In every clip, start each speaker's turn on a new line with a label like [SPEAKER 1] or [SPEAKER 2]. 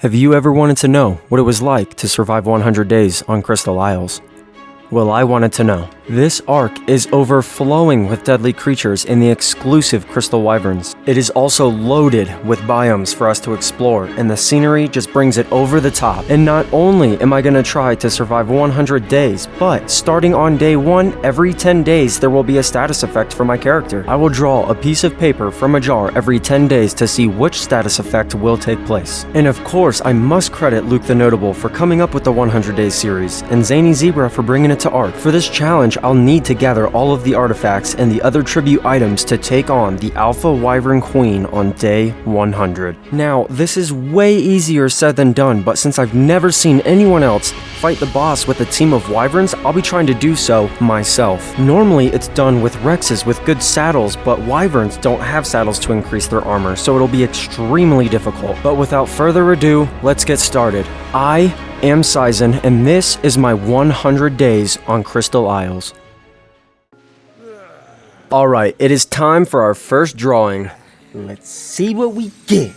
[SPEAKER 1] Have you ever wanted to know what it was like to survive 100 days on Crystal Isles? Well, I wanted to know. This ARK is overflowing with deadly creatures in the exclusive Crystal Wyverns. It is also loaded with biomes for us to explore, and the scenery just brings it over the top. And not only am I going to try to survive 100 days, but starting on day 1, every 10 days there will be a status effect for my character. I will draw a piece of paper from a jar every 10 days to see which status effect will take place. And of course, I must credit Luke the Notable for coming up with the 100 Days series, and Zany Zebra for bringing it to ARK. For this challenge, I'll need to gather all of the artifacts and the other tribute items to take on the Alpha Wyvern Queen on day 100. Now, this is way easier said than done, but since I've never seen anyone else fight the boss with a team of wyverns, I'll be trying to do so myself. Normally, it's done with Rexes with good saddles, but wyverns don't have saddles to increase their armor, so it'll be extremely difficult. But without further ado, let's get started. I am Sizen, and this is my 100 days on Crystal Isles. Alright, it is time for our first drawing. Let's see what we get.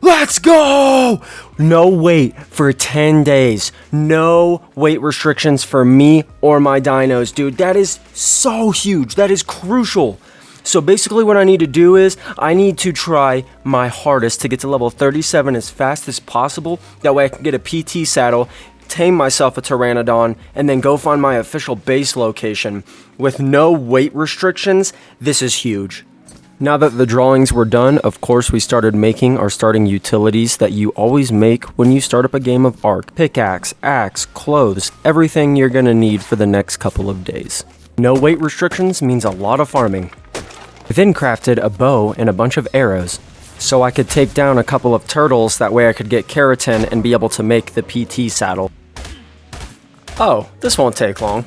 [SPEAKER 1] Let's go! No wait for 10 days. No weight restrictions for me or my dinos, dude. That is so huge. That is crucial. So basically what I need to do is, I need to try my hardest to get to level 37 as fast as possible. That way I can get a PT saddle, tame myself a Pteranodon, and then go find my official base location. With no weight restrictions, this is huge. Now that the drawings were done, of course we started making our starting utilities that you always make when you start up a game of ARK. Pickaxe, axe, clothes, everything you're gonna need for the next couple of days. No weight restrictions means a lot of farming. I then crafted a bow and a bunch of arrows, so I could take down a couple of turtles, that way I could get keratin and be able to make the PT saddle. Oh, this won't take long.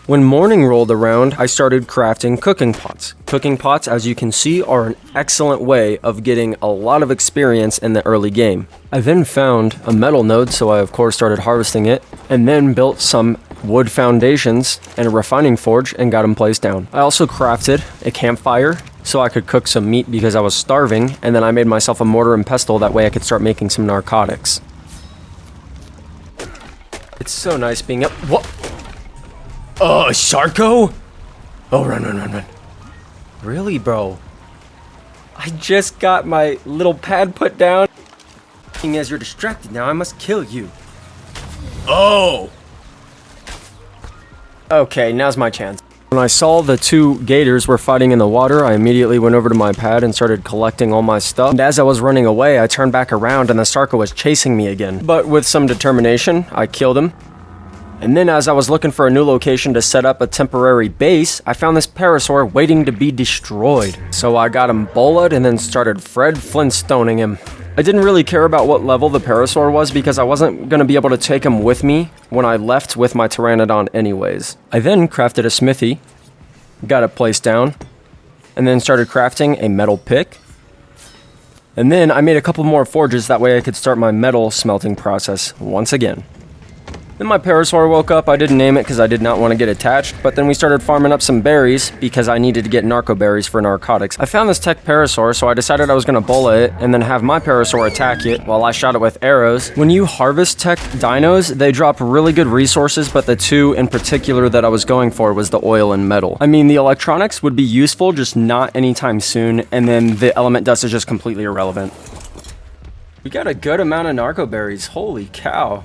[SPEAKER 1] When morning rolled around, I started crafting cooking pots. Cooking pots, as you can see, are an excellent way of getting a lot of experience in the early game. I then found a metal node, so I of course started harvesting it, and then built some wood foundations and a refining forge and got them placed down. I also crafted a campfire so I could cook some meat because I was starving, and then I made myself a mortar and pestle, that way I could start making some narcotics. It's so nice being up. What? Sharko? Oh, run. Really, bro? I just got my little pad put down. As you're distracted now, I must kill you. Oh! Okay, now's my chance. When I saw the two gators were fighting in the water, I immediately went over to my pad and started collecting all my stuff. And as I was running away, I turned back around and the Sarko was chasing me again. But with some determination, I killed him. And then as I was looking for a new location to set up a temporary base, I found this parasaur waiting to be destroyed. So I got him bullied and then started Fred Flintstoning him. I didn't really care about what level the parasaur was because I wasn't going to be able to take him with me when I left with my Pteranodon anyways. I then crafted a smithy, got it placed down, and then started crafting a metal pick. And then I made a couple more forges, that way I could start my metal smelting process once again. Then my parasaur woke up. I didn't name it because I did not want to get attached, but then we started farming up some berries because I needed to get narco berries for narcotics. I found this tech parasaur, so I decided I was going to bola it and then have my parasaur attack it while I shot it with arrows. When you harvest tech dinos, they drop really good resources, but the two in particular that I was going for was the oil and metal. I mean, the electronics would be useful, just not anytime soon, and then the element dust is just completely irrelevant. We got a good amount of narco berries. Holy cow.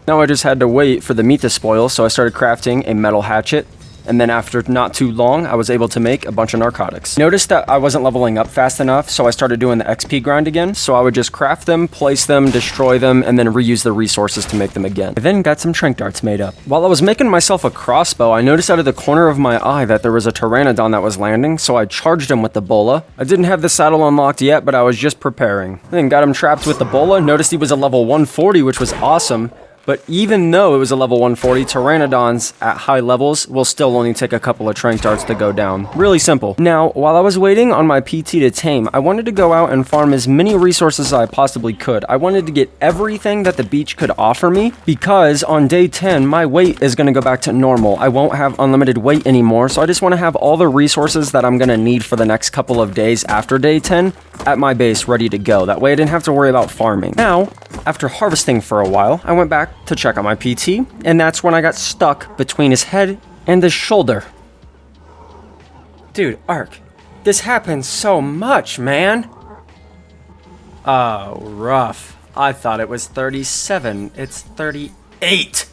[SPEAKER 1] Now I just had to wait for the meat to spoil, so I started crafting a metal hatchet, and then after not too long, I was able to make a bunch of narcotics. Noticed that I wasn't leveling up fast enough, so I started doing the XP grind again, so I would just craft them, place them, destroy them, and then reuse the resources to make them again. I then got some trank darts made up. While I was making myself a crossbow, I noticed out of the corner of my eye that there was a Pteranodon that was landing, so I charged him with the bola. I didn't have the saddle unlocked yet, but I was just preparing. I then got him trapped with the bola, noticed he was a level 140, which was awesome. But even though it was a level 140, Pteranodons at high levels will still only take a couple of trank darts to go down. Really simple. Now, while I was waiting on my PT to tame, I wanted to go out and farm as many resources as I possibly could. I wanted to get everything that the beach could offer me, because on day 10, my weight is going to go back to normal. I won't have unlimited weight anymore, so I just want to have all the resources that I'm going to need for the next couple of days after day 10 at my base ready to go. That way I didn't have to worry about farming. Now, after harvesting for a while, I went back to check on my PT, and that's when I got stuck between his head and his shoulder. Dude, ARK, this happens so much, man. Oh, rough. I thought it was 37. It's 38.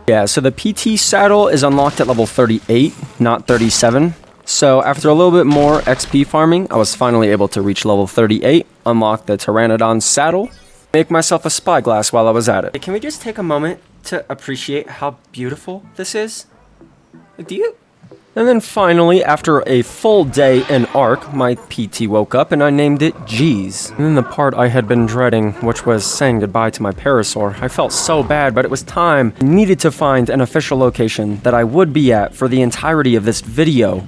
[SPEAKER 1] Yeah, so the PT saddle is unlocked at level 38, not 37. So after a little bit more XP farming, I was finally able to reach level 38, unlock the Pteranodon saddle, make myself a spyglass while I was at it. Can we just take a moment to appreciate how beautiful this is? Do you? And then finally, after a full day in ARK, my PT woke up and I named it G's. And then the part I had been dreading, which was saying goodbye to my parasaur. I felt so bad, but it was time. I needed to find an official location that I would be at for the entirety of this video.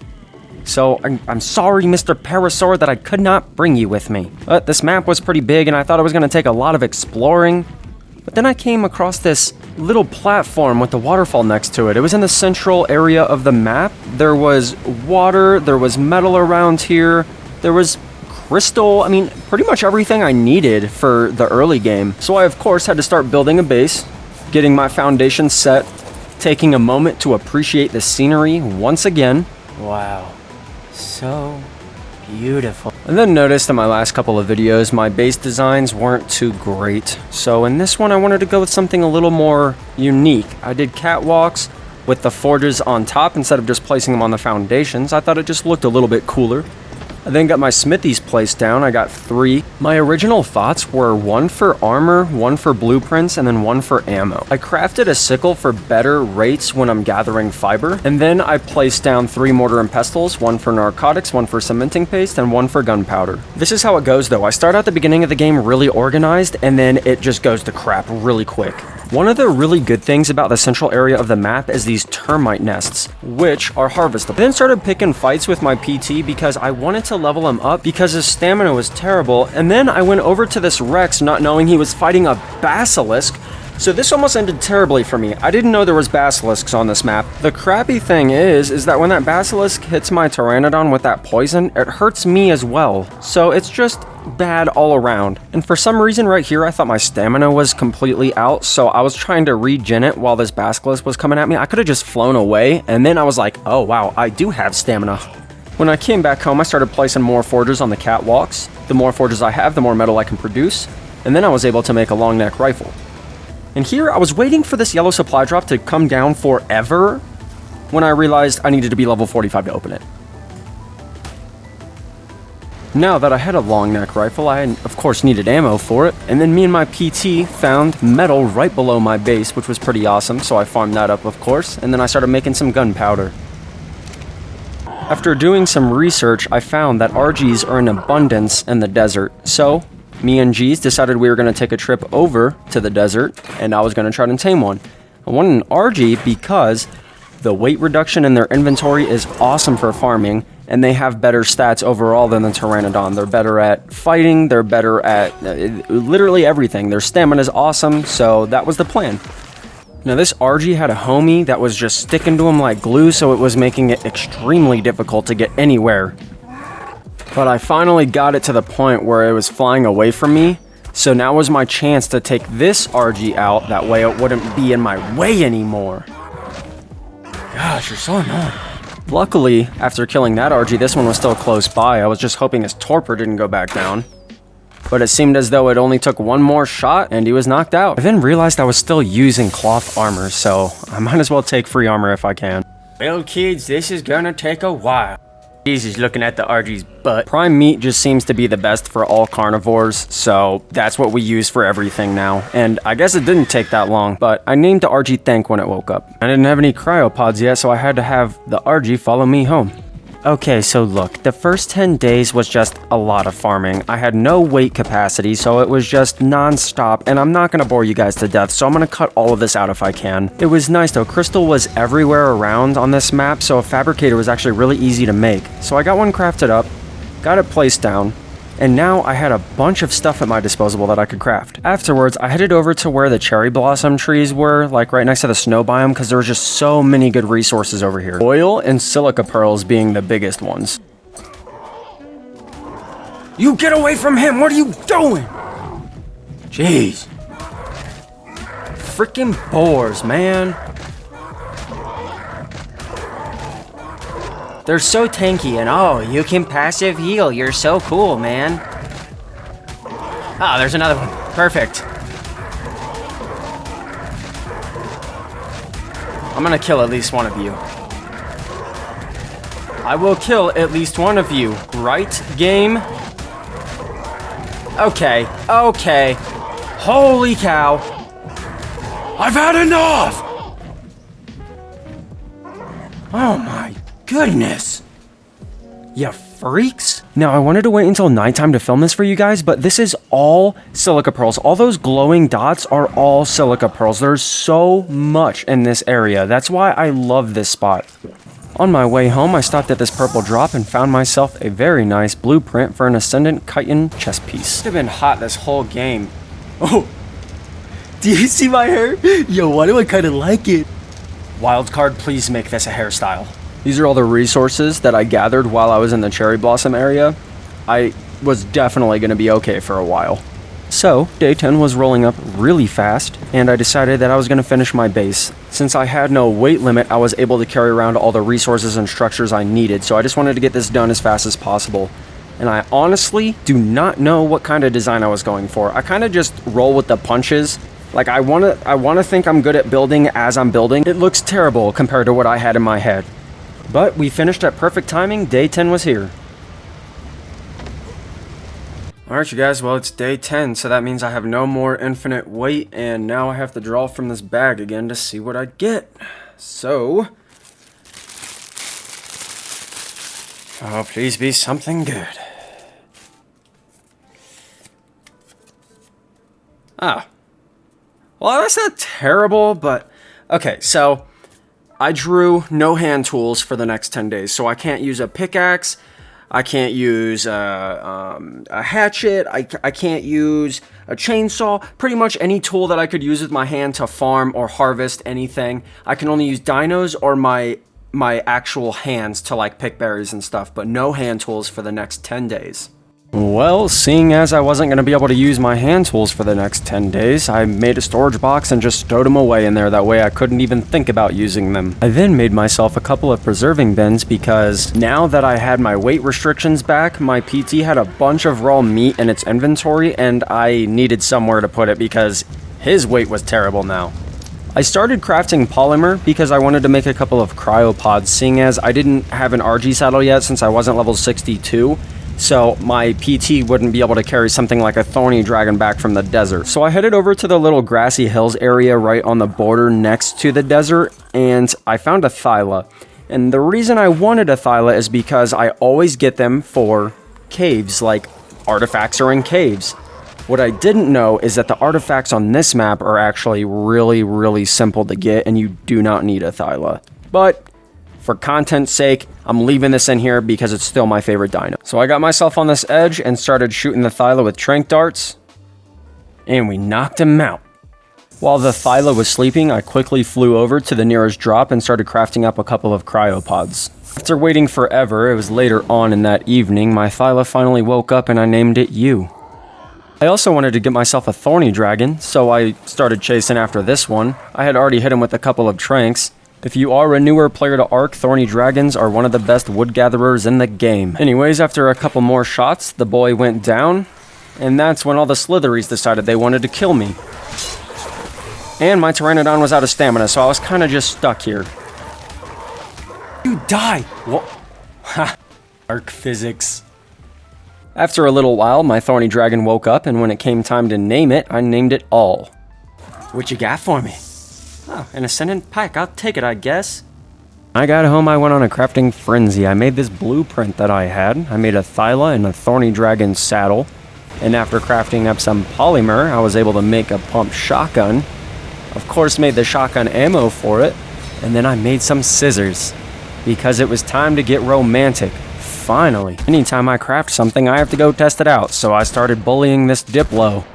[SPEAKER 1] So, I'm sorry, Mr. Parasaur, that I could not bring you with me. But this map was pretty big, and I thought it was going to take a lot of exploring. But then I came across this little platform with the waterfall next to it. It was in the central area of the map. There was water, there was metal around here, there was crystal. I mean, pretty much everything I needed for the early game. So I, of course, had to start building a base, getting my foundation set, taking a moment to appreciate the scenery once again. Wow. So beautiful. And then noticed in my last couple of videos, my base designs weren't too great. So in this one, I wanted to go with something a little more unique. I did catwalks with the forges on top instead of just placing them on the foundations. I thought it just looked a little bit cooler. I then got my smithies placed down. I got 3. My original thoughts were 1 for armor, 1 for blueprints, and then 1 for ammo. I crafted a sickle for better rates when I'm gathering fiber, and then I placed down 3 mortar and pestles, 1 for narcotics, 1 for cementing paste, and 1 for gunpowder. This is how it goes though. I start at the beginning of the game really organized, and then it just goes to crap really quick. One of the really good things about the central area of the map is these termite nests, which are harvestable. I then started picking fights with my PT because I wanted to level him up because his stamina was terrible, and then I went over to this Rex not knowing he was fighting a basilisk, so this almost ended terribly for me. I didn't know there was basilisks on this map. The crappy thing is that when that basilisk hits my Pteranodon with that poison, it hurts me as well, so it's just bad all around. And for some reason right here, I thought my stamina was completely out, so I was trying to regen it while this basilisk was coming at me. I could have just flown away, and then I was like, oh wow, I do have stamina. When I came back home, I started placing more forges on the catwalks. The more forges I have, the more metal I can produce, and then I was able to make a long neck rifle. And here, I was waiting for this yellow supply drop to come down forever when I realized I needed to be level 45 to open it. Now that I had a long neck rifle, I of course needed ammo for it, and then me and my PT found metal right below my base, which was pretty awesome, so I farmed that up of course, and then I started making some gunpowder. After doing some research, I found that RGs are in abundance in the desert, so me and G's decided we were going to take a trip over to the desert, and I was going to try to tame one. I wanted an RG because the weight reduction in their inventory is awesome for farming, and they have better stats overall than the Pteranodon. They're better at fighting, they're better at literally everything. Their stamina is awesome, so that was the plan. Now this RG had a homie that was just sticking to him like glue, so it was making it extremely difficult to get anywhere. But I finally got it to the point where it was flying away from me, so now was my chance to take this RG out, that way it wouldn't be in my way anymore. Gosh, you're so annoying. Luckily, after killing that RG, this one was still close by. I was just hoping his torpor didn't go back down. But it seemed as though it only took one more shot and he was knocked out. I then realized I was still using cloth armor, so I might as well take free armor if I can. Well kids, this is gonna take a while. Jesus, looking at the RG's butt. Prime meat just seems to be the best for all carnivores, so that's what we use for everything now. And I guess it didn't take that long, but I named the RG Thank when it woke up. I didn't have any cryopods yet, so I had to have the RG follow me home. Okay, so look, the first 10 days was just a lot of farming. I had no weight capacity, so it was just non-stop, and I'm not gonna bore you guys to death, so I'm gonna cut all of this out if I can. It was nice though, crystal was everywhere around on this map, so a fabricator was actually really easy to make. So I got one crafted up, got it placed down, and now I had a bunch of stuff at my disposal that I could craft. Afterwards, I headed over to where the cherry blossom trees were, like right next to the snow biome, because there was just so many good resources over here. Oil and silica pearls being the biggest ones. You get away from him! What are you doing? Jeez. Freaking boars, man. They're so tanky, and oh, you can passive heal. You're so cool, man. Ah, there's another one. Perfect. I'm gonna kill at least one of you. I will kill at least one of you. Right, game? Okay, okay. Holy cow. I've had enough! Oh my goodness. You freaks. Now, I wanted to wait until nighttime to film this for you guys, but this is all silica pearls. All those glowing dots are all silica pearls. There's so much in this area. That's why I love this spot. On my way home, I stopped at this purple drop and found myself a very nice blueprint for an Ascendant chitin chest piece. It's been hot this whole game. Oh, do you see my hair? Yo, why do I kind of like it? Wildcard, please make this a hairstyle. These are all the resources that I gathered while I was in the cherry blossom area. I was definitely going to be okay for a while. So, day 10 was rolling up really fast, and I decided that I was going to finish my base. Since I had no weight limit, I was able to carry around all the resources and structures I needed, so I just wanted to get this done as fast as possible. And I honestly do not know what kind of design I was going for. I kind of just roll with the punches. Like, I want to think I'm good at building as I'm building. It looks terrible compared to what I had in my head. But we finished at perfect timing. Day 10 was here. Alright, you guys, well, it's day 10, so that means I have no more infinite weight, and now I have to draw from this bag again to see what I get. So... oh, please be something good. Ah. Well, that's not terrible, but... okay, so... I drew no hand tools for the next 10 days, so I can't use a pickaxe, I can't use a hatchet, I can't use a chainsaw, pretty much any tool that I could use with my hand to farm or harvest anything. I can only use dinos or my actual hands to like pick berries and stuff, but no hand tools for the next 10 days. Well, seeing as I wasn't going to be able to use my hand tools for the next 10 days, I made a storage box and just stowed them away in there. That way I couldn't even think about using them. I then made myself a couple of preserving bins because now that I had my weight restrictions back, my PT had a bunch of raw meat in its inventory and I needed somewhere to put it because his weight was terrible now. I started crafting polymer because I wanted to make a couple of cryopods, seeing as I didn't have an RG saddle yet since I wasn't level 62. So my PT wouldn't be able to carry something like a thorny dragon back from the desert. So I headed over to the little grassy hills area right on the border next to the desert, and I found a thyla. And the reason I wanted a thyla is because I always get them for caves, like artifacts are in caves. What I didn't know is that the artifacts on this map are actually really, really simple to get, and you do not need a thyla. But for content's sake, I'm leaving this in here because it's still my favorite dino. So I got myself on this edge and started shooting the thyla with tranq darts, and we knocked him out. While the thyla was sleeping, I quickly flew over to the nearest drop and started crafting up a couple of cryopods. After waiting forever, it was later on in that evening, my thyla finally woke up and I named it You. I also wanted to get myself a thorny dragon, so I started chasing after this one. I had already hit him with a couple of tranks. If you are a newer player to ARK, thorny dragons are one of the best wood gatherers in the game. Anyways, after a couple more shots, the boy went down, and that's when all the slitheries decided they wanted to kill me. And my pteranodon was out of stamina, so I was kind of just stuck here. You die! What? Ha! ARK physics. After a little while, my thorny dragon woke up, and when it came time to name it, I named it All. What you got for me? Oh, an ascendant pike. I'll take it, I guess. I got home, I went on a crafting frenzy. I made this blueprint that I had. I made a Thyla and a Thorny Dragon saddle. And after crafting up some polymer, I was able to make a pump shotgun. Of course, made the shotgun ammo for it. And then I made some scissors. Because it was time to get romantic. Finally. Anytime I craft something, I have to go test it out. So I started bullying this Diplo.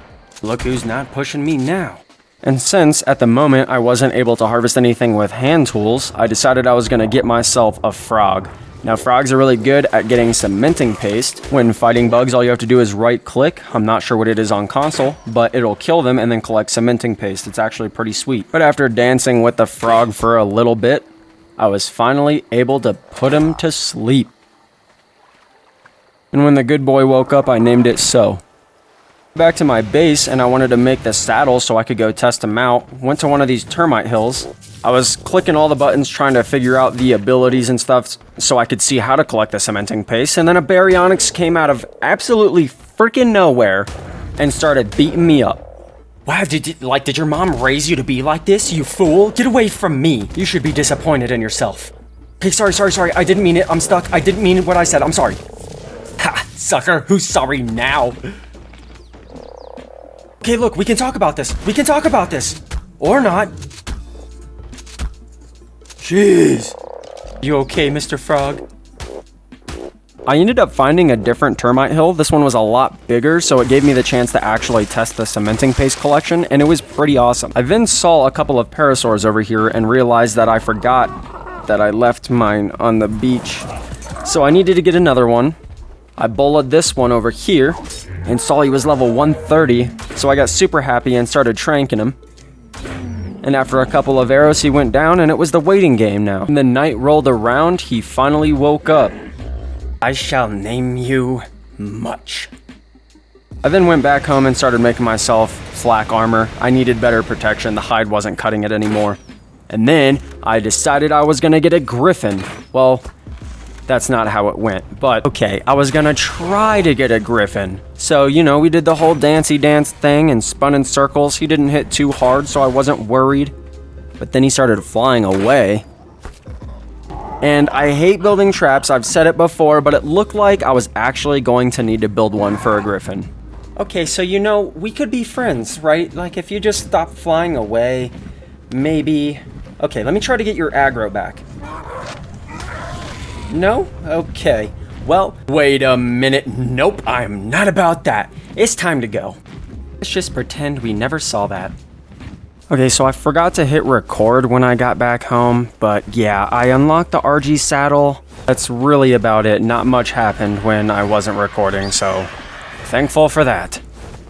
[SPEAKER 1] Look who's not pushing me now. And since, at the moment, I wasn't able to harvest anything with hand tools, I decided I was going to get myself a frog. Now, frogs are really good at getting cementing paste. When fighting bugs, all you have to do is right-click. I'm not sure what it is on console, but it'll kill them and then collect cementing paste. It's actually pretty sweet. But after dancing with the frog for a little bit, I was finally able to put him to sleep. And when the good boy woke up, I named it So. Back to my base, and I wanted to make the saddle so I could go test them out. Went to one of these termite hills. I was clicking all the buttons trying to figure out the abilities and stuff so I could see how to collect the cementing paste, and then a baryonyx came out of absolutely freaking nowhere and started beating me up. Wow, did your mom raise you to be like this, you fool? Get away from me. You should be disappointed in yourself. Okay, sorry. I didn't mean it. I'm stuck. I didn't mean what I said. I'm sorry. Ha, sucker. Who's sorry now? Okay, look, we can talk about this. Or not. Jeez. You okay, Mr. Frog? I ended up finding a different termite hill. This one was a lot bigger, so it gave me the chance to actually test the cementing paste collection, and it was pretty awesome. I then saw a couple of parasaurs over here and realized that I forgot that I left mine on the beach. So I needed to get another one. I bullied this one over here and saw he was level 130, so I got super happy and started tranking him. And after a couple of arrows, he went down, and it was the waiting game now. When the night rolled around, he finally woke up. I shall name you Much. I then went back home and started making myself flak armor. I needed better protection, the hide wasn't cutting it anymore. And then I decided I was gonna get a griffin. Well, that's not how it went, but okay, I was gonna try to get a griffin. So, you know, we did the whole dancey dance thing and spun in circles. He didn't hit too hard, so I wasn't worried. But then he started flying away. And I hate building traps, I've said it before, but it looked like I was actually going to need to build one for a griffin. Okay, so you know, we could be friends, right? Like, if you just stop flying away, maybe... Okay, let me try to get your aggro back. No? Okay. Well, wait a minute. Nope, I'm not about that. It's time to go. Let's just pretend we never saw that. Okay, so I forgot to hit record when I got back home, but yeah, I unlocked the RG saddle. That's really about it. Not much happened when I wasn't recording, so thankful for that.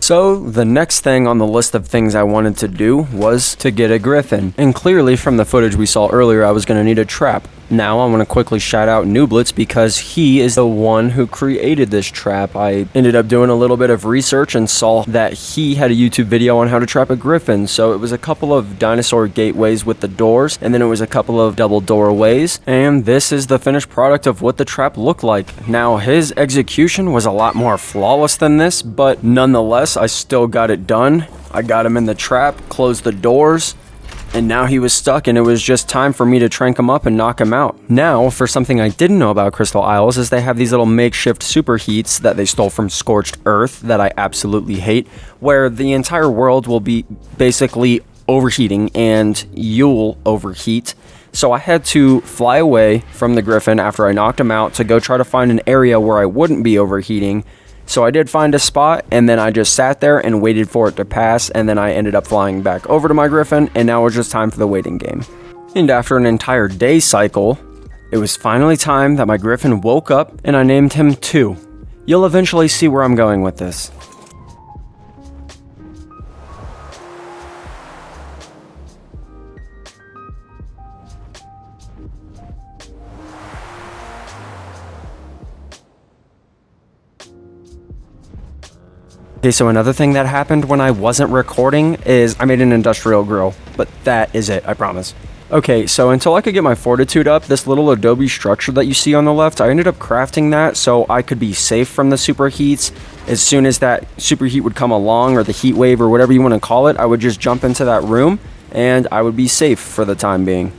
[SPEAKER 1] So, the next thing on the list of things I wanted to do was to get a griffin. And clearly from the footage we saw earlier, I was going to need a trap. Now, I want to quickly shout out Nooblitz because he is the one who created this trap. I ended up doing a little bit of research and saw that he had a YouTube video on how to trap a griffin. So it was a couple of dinosaur gateways with the doors, and then it was a couple of double doorways. And this is the finished product of what the trap looked like. Now, his execution was a lot more flawless than this, but nonetheless, I still got it done. I got him in the trap, closed the doors, and now he was stuck, and it was just time for me to trank him up and knock him out. Now, for something I didn't know about Crystal Isles is they have these little makeshift superheats that they stole from Scorched Earth that I absolutely hate, where the entire world will be basically overheating and you'll overheat. So I had to fly away from the griffin after I knocked him out to go try to find an area where I wouldn't be overheating. So I did find a spot, and then I just sat there and waited for it to pass, and then I ended up flying back over to my griffin, and now it was just time for the waiting game. And after an entire day cycle, it was finally time that my griffin woke up, and I named him 2. You'll eventually see where I'm going with this. Okay, so another thing that happened when I wasn't recording is I made an industrial grill, but that is it, I promise. Okay, so until I could get my fortitude up, this little adobe structure that you see on the left, I ended up crafting that so I could be safe from the superheats. As soon as that superheat would come along, or the heat wave, or whatever you want to call it, I would just jump into that room, and I would be safe for the time being.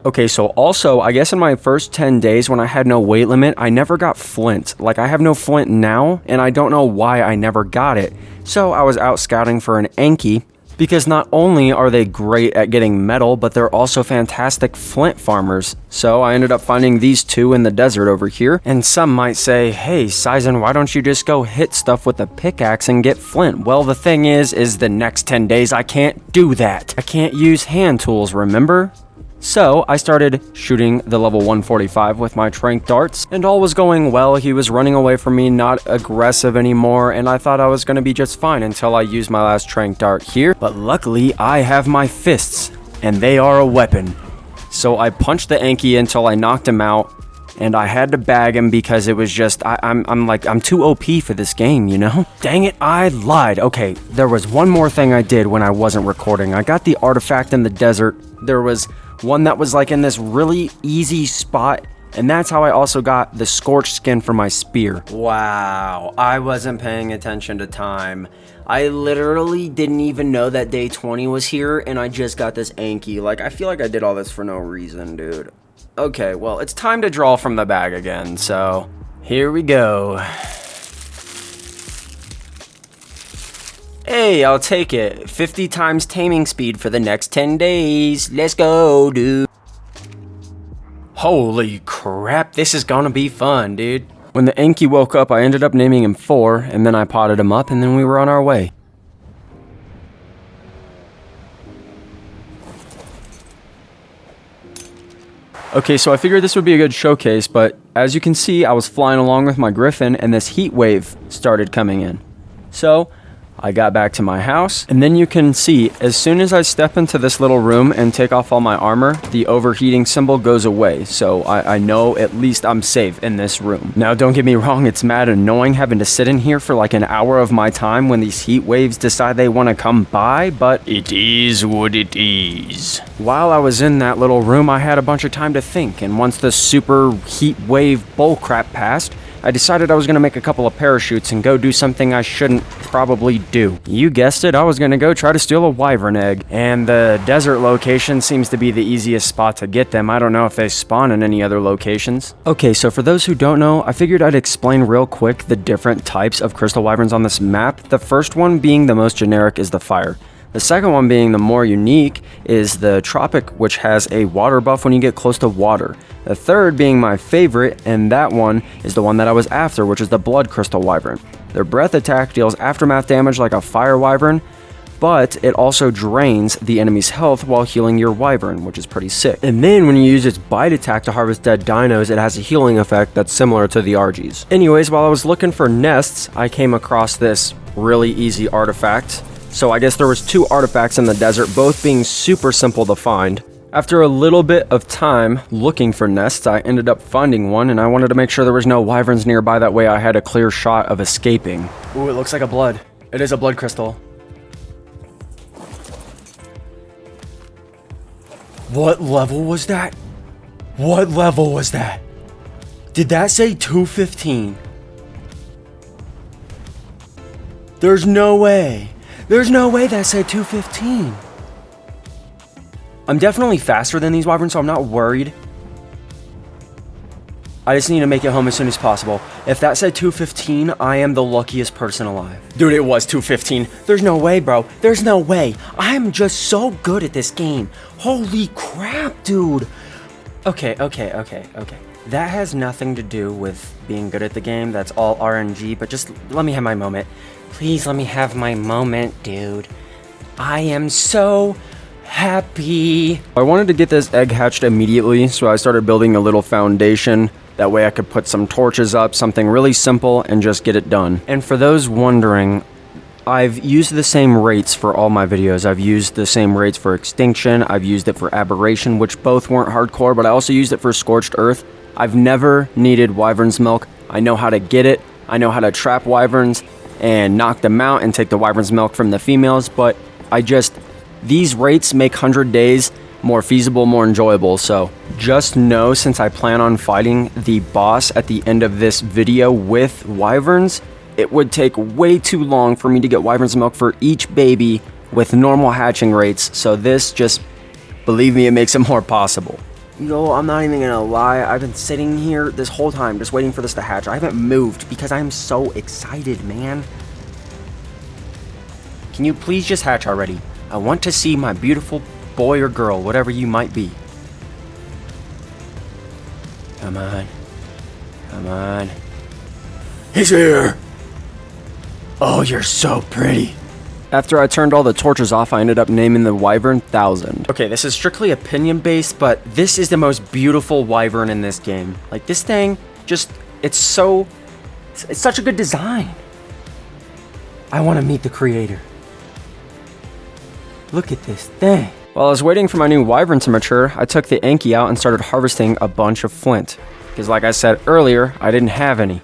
[SPEAKER 1] Okay, so also, I guess in my first 10 days when I had no weight limit, I never got flint. Like, I have no flint now, and I don't know why I never got it. So I was out scouting for an Anki, because not only are they great at getting metal, but they're also fantastic flint farmers. So I ended up finding these two in the desert over here. And some might say, hey, Sizen, why don't you just go hit stuff with a pickaxe and get flint? Well, the thing is the next 10 days I can't do that. I can't use hand tools, remember? So I started shooting the level 145 with my trank darts, and all was going well. He was running away from me, not aggressive anymore, and I thought I was going to be just fine until I used my last trank dart here. But luckily, I have my fists, and they are a weapon. So I punched the Anki until I knocked him out, and I had to bag him because it was just, I'm too OP for this game, you know? Dang it, I lied. Okay, there was one more thing I did when I wasn't recording. I got the artifact in the desert. There was one that was like in this really easy spot, and that's how I also got the scorched skin for my spear. Wow, I wasn't paying attention to time. I literally didn't even know that day 20 was here, and I just got this Anki. Like, I feel like I did all this for no reason, dude. Okay, well, it's time to draw from the bag again, so here we go. Hey, I'll take it. 50 times taming speed for the next 10 days. Let's go, dude. Holy crap, this is gonna be fun, dude. When the Anki woke up, I ended up naming him 4, and then I potted him up, and then we were on our way. Okay, so I figured this would be a good showcase, but as you can see, I was flying along with my griffin, and this heat wave started coming in. So I got back to my house, and then you can see, as soon as I step into this little room and take off all my armor, the overheating symbol goes away, so I know at least I'm safe in this room. Now, don't get me wrong, it's mad annoying having to sit in here for like an hour of my time when these heat waves decide they want to come by, but it is what it is. While I was in that little room, I had a bunch of time to think, and once the super heat wave bullcrap passed, I decided I was going to make a couple of parachutes and go do something I shouldn't probably do. You guessed it, I was going to go try to steal a wyvern egg. And the desert location seems to be the easiest spot to get them. I don't know if they spawn in any other locations. Okay, so for those who don't know, I figured I'd explain real quick the different types of crystal wyverns on this map. The first one being the most generic is the fire. The second one being the more unique is the Tropic, which has a water buff when you get close to water. The third being my favorite, and that one is the one that I was after, which is the Blood Crystal Wyvern. Their breath attack deals aftermath damage like a fire wyvern, but it also drains the enemy's health while healing your wyvern, which is pretty sick. And then when you use its bite attack to harvest dead dinos, it has a healing effect that's similar to the RGs. Anyways, while I was looking for nests, I came across this really easy artifact. So I guess there was 2 artifacts in the desert, both being super simple to find. After a little bit of time looking for nests, I ended up finding one, and I wanted to make sure there was no wyverns nearby, that way I had a clear shot of escaping. Ooh, it looks like a blood. It is a blood crystal. What level was that? What level was that? Did that say 215? There's no way. There's no way that said 215. I'm definitely faster than these wyverns, so I'm not worried. I just need to make it home as soon as possible. If that said 215, I am the luckiest person alive. Dude, it was 215. There's no way, bro. There's no way. I'm just so good at this game. Holy crap, dude. Okay. That has nothing to do with being good at the game. That's all RNG, but just let me have my moment. Please let me have my moment, dude. I am so happy. I wanted to get this egg hatched immediately, so I started building a little foundation. That way I could put some torches up, something really simple, and just get it done. And for those wondering, I've used the same rates for all my videos. I've used the same rates for Extinction. I've used it for Aberration, which both weren't hardcore, but I also used it for Scorched Earth. I've never needed wyvern's milk. I know how to get it. I know how to trap wyverns and knock them out and take the wyvern's milk from the females, but these rates make 100 days more feasible, more enjoyable. So just know, since I plan on fighting the boss at the end of this video with wyverns, it would take way too long for me to get wyvern's milk for each baby with normal hatching rates. So this, just believe me, it makes it more possible. Yo, I'm not even gonna lie, I've been sitting here this whole time just waiting for this to hatch. I haven't moved because I'm so excited, man. Can you please just hatch already? I want to see my beautiful boy or girl, whatever you might be. Come on. Come on. He's here! Oh, you're so pretty. After I turned all the torches off, I ended up naming the wyvern 1000. Okay, this is strictly opinion based, but this is the most beautiful wyvern in this game. Like, this thing, just, it's such a good design. I want to meet the creator. Look at this thing. While I was waiting for my new wyvern to mature, I took the Anki out and started harvesting a bunch of flint. Because like I said earlier, I didn't have any.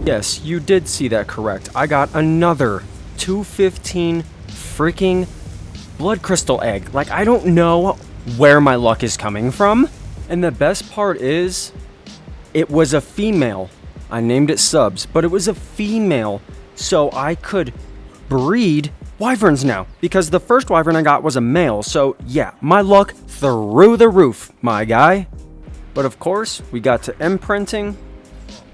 [SPEAKER 1] Yes, you did see that correct. I got another 215 freaking blood crystal egg. Like, I don't know where my luck is coming from. And the best part is, it was a female. I named it Subs, but it was a female. So I could breed wyverns now. Because the first wyvern I got was a male. So yeah, my luck through the roof, my guy. But of course, we got to imprinting,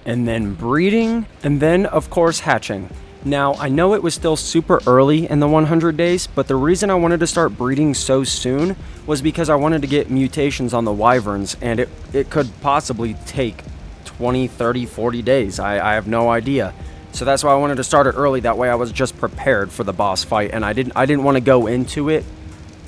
[SPEAKER 1] and then breeding, and then of course hatching. Now, I know it was still super early in the 100 days, but the reason I wanted to start breeding so soon was because I wanted to get mutations on the wyverns, and it could possibly take 20, 30, 40 days. I have no idea. So that's why I wanted to start it early, that way I was just prepared for the boss fight, and I didn't want to go into it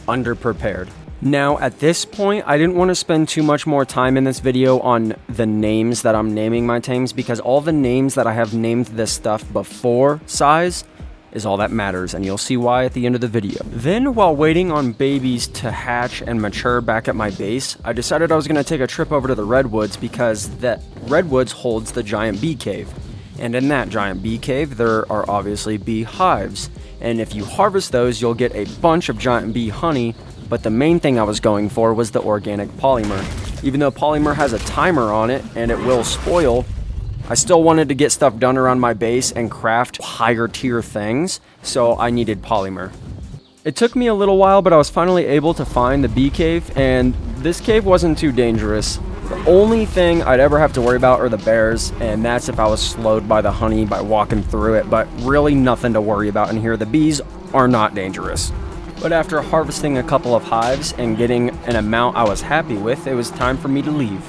[SPEAKER 1] underprepared. Now, at this point, I didn't want to spend too much more time in this video on the names that I'm naming my tames, because all the names that I have named this stuff before size is all that matters, and you'll see why at the end of the video. Then, while waiting on babies to hatch and mature back at my base, I decided I was going to take a trip over to the Redwoods, because that Redwoods holds the giant bee cave. And in that giant bee cave, there are obviously bee hives. And if you harvest those, you'll get a bunch of giant bee honey. But the main thing I was going for was the organic polymer. Even though polymer has a timer on it and it will spoil, I still wanted to get stuff done around my base and craft higher tier things, so I needed polymer. It took me a little while, but I was finally able to find the bee cave, and this cave wasn't too dangerous. The only thing I'd ever have to worry about are the bears, and that's if I was slowed by the honey by walking through it, but really nothing to worry about in here. The bees are not dangerous. But after harvesting a couple of hives and getting an amount I was happy with, it was time for me to leave.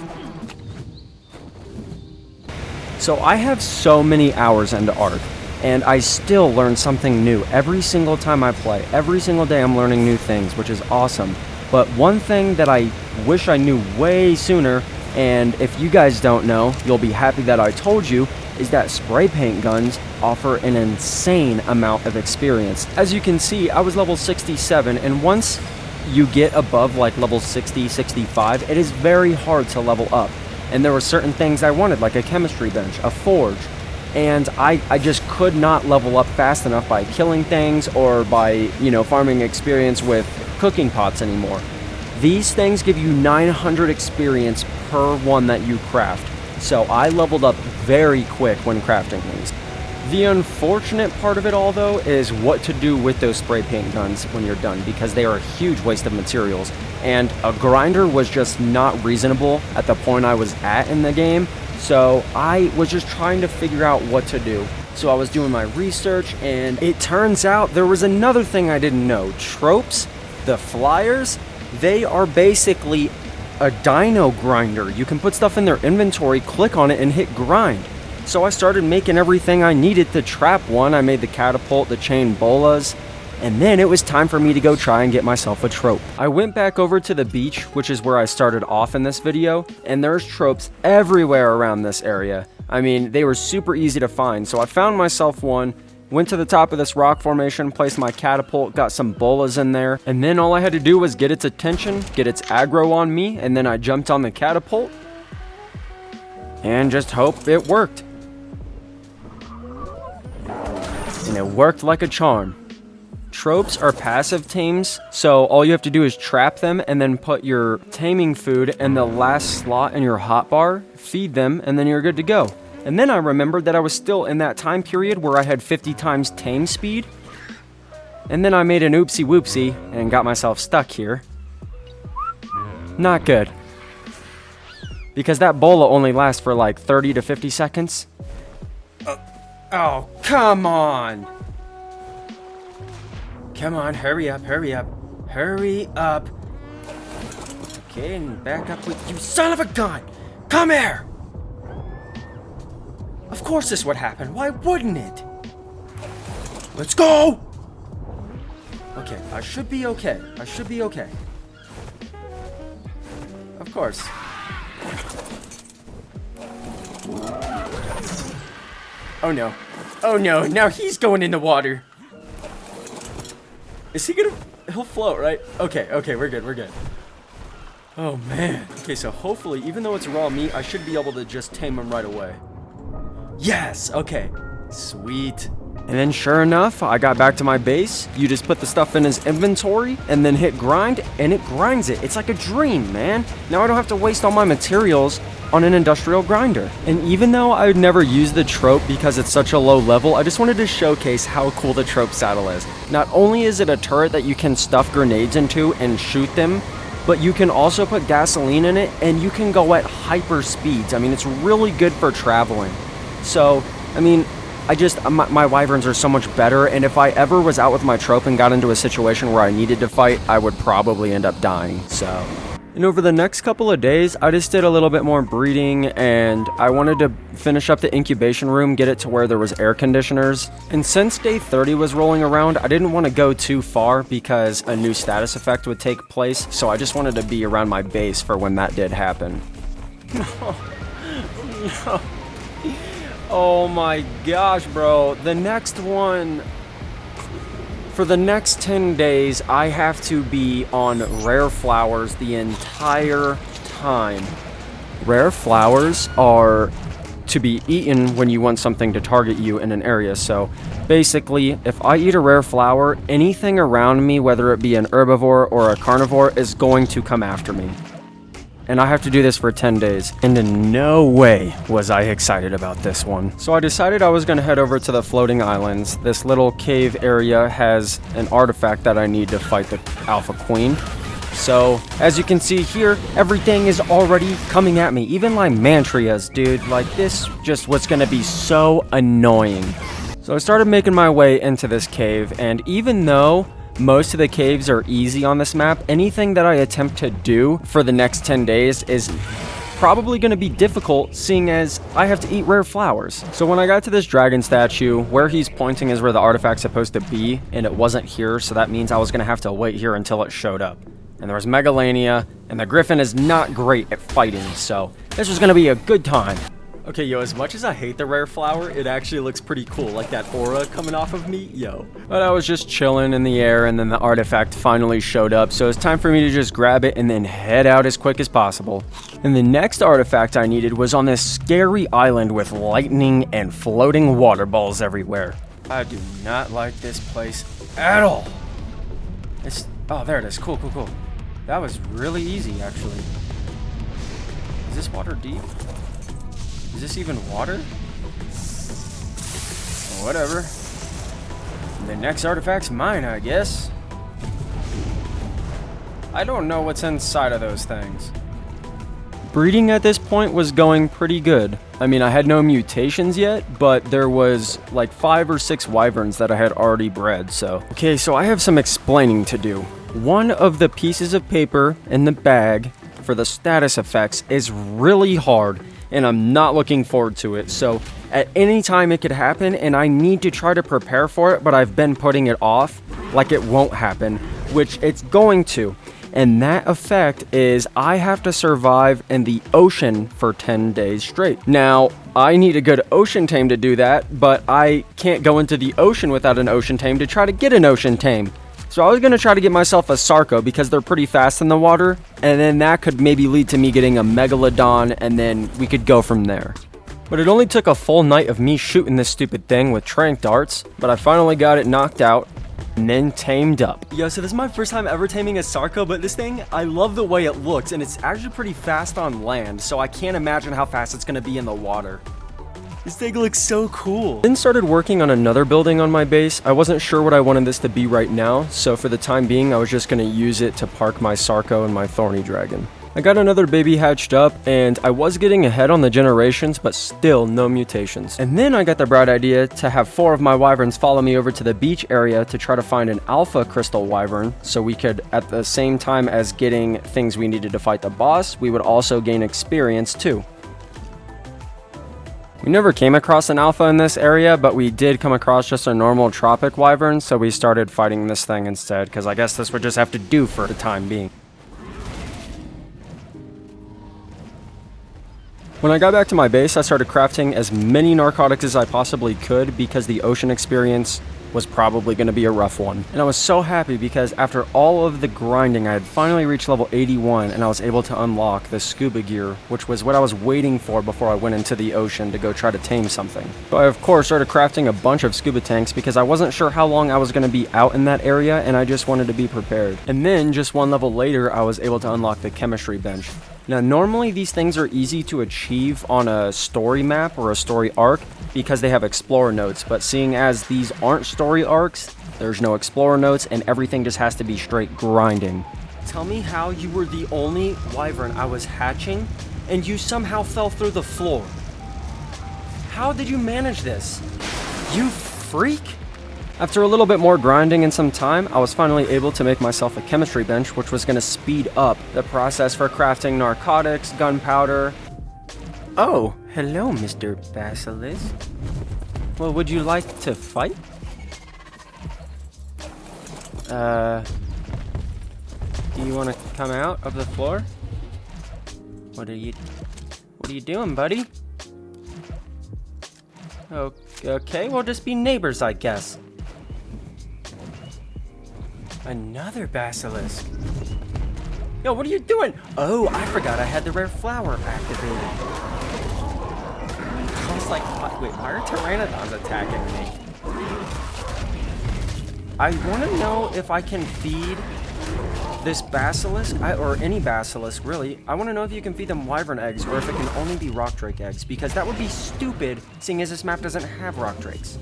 [SPEAKER 1] So I have so many hours into ARK, and I still learn something new every single time I play. Every single day I'm learning new things, which is awesome. But one thing that I wish I knew way sooner, and if you guys don't know, you'll be happy that I told you, is that spray paint guns offer an insane amount of experience. As you can see, I was level 67, and once you get above like level 60, 65, it is very hard to level up. And there were certain things I wanted, like a chemistry bench, a forge, and I just could not level up fast enough by killing things or by, you know, farming experience with cooking pots anymore. These things give you 900 experience per one that you craft, so I leveled up very quick when crafting these. The unfortunate part of it all, though, is what to do with those spray paint guns when you're done, because they are a huge waste of materials, and a grinder was just not reasonable at the point I was at in the game, so I was just trying to figure out what to do. So I was doing my research, and it turns out there was another thing I didn't know. Tropes, the flyers, they are basically a dino grinder. You can put stuff in their inventory, click on it, and hit grind. So I started making everything I needed to trap one. I made the catapult, the chain bolas, and then it was time for me to go try and get myself a trope. I went back over to the beach, which is where I started off in this video, and there's tropes everywhere around this area. I mean, they were super easy to find, so I found myself one, went to the top of this rock formation, placed my catapult, got some bolas in there, and then all I had to do was get its attention, get its aggro on me, and then I jumped on the catapult, and just hope it worked. And it worked like a charm. Tropes are passive tames, so all you have to do is trap them and then put your taming food in the last slot in your hotbar, feed them, and then you're good to go. And then I remembered that I was still in that time period where I had 50 times tame speed. And then I made an oopsie whoopsie and got myself stuck here. Not good. Because that bola only lasts for like 30 to 50 seconds. Oh, come on! Come on, hurry up, hurry up. Hurry up. Okay, and back up with you, son of a gun! Come here! Of course this would happen. Why wouldn't it? Let's go! Okay, I should be okay. I should be okay. Of course. Oh no. Oh no, now he's going in the water. Is he gonna... He'll float, right? Okay, okay, we're good, we're good. Oh man. Okay, so hopefully, even though it's raw meat, I should be able to just tame him right away. Yes, okay. Sweet. And then sure enough, I got back to my base. You just put the stuff in his inventory and then hit grind, and it grinds it. It's like a dream, man. Now I don't have to waste all my materials on an industrial grinder. And even though I would never use the trope because it's such a low level, I just wanted to showcase how cool the trope saddle is. Not only is it a turret that you can stuff grenades into and shoot them, but you can also put gasoline in it and you can go at hyper speeds. I mean, it's really good for traveling. So, I mean, my wyverns are so much better, and if I ever was out with my trope and got into a situation where I needed to fight, I would probably end up dying, so. And over the next couple of days, I just did a little bit more breeding, and I wanted to finish up the incubation room, get it to where there was air conditioners. And since day 30 was rolling around, I didn't want to go too far because a new status effect would take place, so I just wanted to be around my base for when that did happen. No. No. Oh my gosh, bro. The next one... For the next 10 days, I have to be on rare flowers the entire time. Rare flowers are to be eaten when you want something to target you in an area. So basically, if I eat a rare flower, anything around me, whether it be an herbivore or a carnivore, is going to come after me. And I have to do this for 10 days. And in no way was I excited about this one. So I decided I was going to head over to the floating islands. This little cave area has an artifact that I need to fight the Alpha Queen. So, as you can see here, everything is already coming at me. Even like Mantrias, dude. Like, this just was going to be so annoying. So I started making my way into this cave, and even though most of the caves are easy on this map, anything that I attempt to do for the next 10 days is probably going to be difficult, seeing as I have to eat rare flowers. So when I got to this dragon statue, where he's pointing is where the artifact's supposed to be, and it wasn't here, so that means I was going to have to wait here until it showed up. And there was Megalania, and the Griffin is not great at fighting, so this was going to be a good time. Okay, yo, as much as I hate the rare flower, it actually looks pretty cool, like that aura coming off of me, yo. But I was just chilling in the air, and then the artifact finally showed up, so it's time for me to just grab it and then head out as quick as possible. And the next artifact I needed was on this scary island with lightning and floating water balls everywhere. I do not like this place at all. Oh, there it is. Cool, cool, cool. That was really easy, actually. Is this water deep? Is this even water? Whatever. The next artifact's mine, I guess. I don't know what's inside of those things. Breeding at this point was going pretty good. I mean, I had no mutations yet, but there was like 5 or 6 wyverns that I had already bred, so. Okay, so I have some explaining to do. One of the pieces of paper in the bag for the status effects is really hard, and I'm not looking forward to it. So at any time it could happen, and I need to try to prepare for it, but I've been putting it off like it won't happen, which it's going to. And that effect is I have to survive in the ocean for 10 days straight. Now, I need a good ocean tame to do that, but I can't go into the ocean without an ocean tame to try to get an ocean tame. So I was going to try to get myself a Sarco because they're pretty fast in the water, and then that could maybe lead to me getting a Megalodon, and then we could go from there. But it only took a full night of me shooting this stupid thing with tranq darts, but I finally got it knocked out and then tamed up. Yo, so this is my first time ever taming a Sarco, but this thing, I love the way it looks, and it's actually pretty fast on land, so I can't imagine how fast it's going to be in the water. This thing looks so cool. Then started working on another building on my base. I wasn't sure what I wanted this to be right now, so for the time being, I was just going to use it to park my Sarco and my Thorny Dragon. I got another baby hatched up, and I was getting ahead on the generations, but still no mutations. And then I got the bright idea to have 4 of my wyverns follow me over to the beach area to try to find an alpha crystal wyvern, so we could, at the same time as getting things we needed to fight the boss, we would also gain experience too. We never came across an alpha in this area, but we did come across just a normal tropic wyvern, so we started fighting this thing instead, because I guess this would just have to do for the time being. When I got back to my base, I started crafting as many narcotics as I possibly could because the ocean experience was probably going to be a rough one. And I was so happy because after all of the grinding, I had finally reached level 81 and I was able to unlock the scuba gear, which was what I was waiting for before I went into the ocean to go try to tame something. So I of course started crafting a bunch of scuba tanks because I wasn't sure how long I was going to be out in that area and I just wanted to be prepared. And then just one level later, I was able to unlock the chemistry bench. Now, normally these things are easy to achieve on a story map or a story arc because they have explorer notes, but seeing as these aren't story arcs, there's no explorer notes and everything just has to be straight grinding. Tell me how you were the only wyvern I was hatching and you somehow fell through the floor. How did you manage this? You freak? After a little bit more grinding and some time, I was finally able to make myself a chemistry bench, which was going to speed up the process for crafting narcotics, gunpowder. Oh, hello, Mr. Basilisk. Well, would you like to fight? Do you want to come out of the floor? What are you doing, buddy? Okay, we'll just be neighbors, I guess. Another basilisk. Yo, what are you doing? Oh, I forgot I had the rare flower activated. I was like, wait, why are pteranodons attacking me? I want to know if I can feed this basilisk, or any basilisk really. I want to know if you can feed them wyvern eggs or if it can only be rock drake eggs, because that would be stupid seeing as this map doesn't have rock drakes.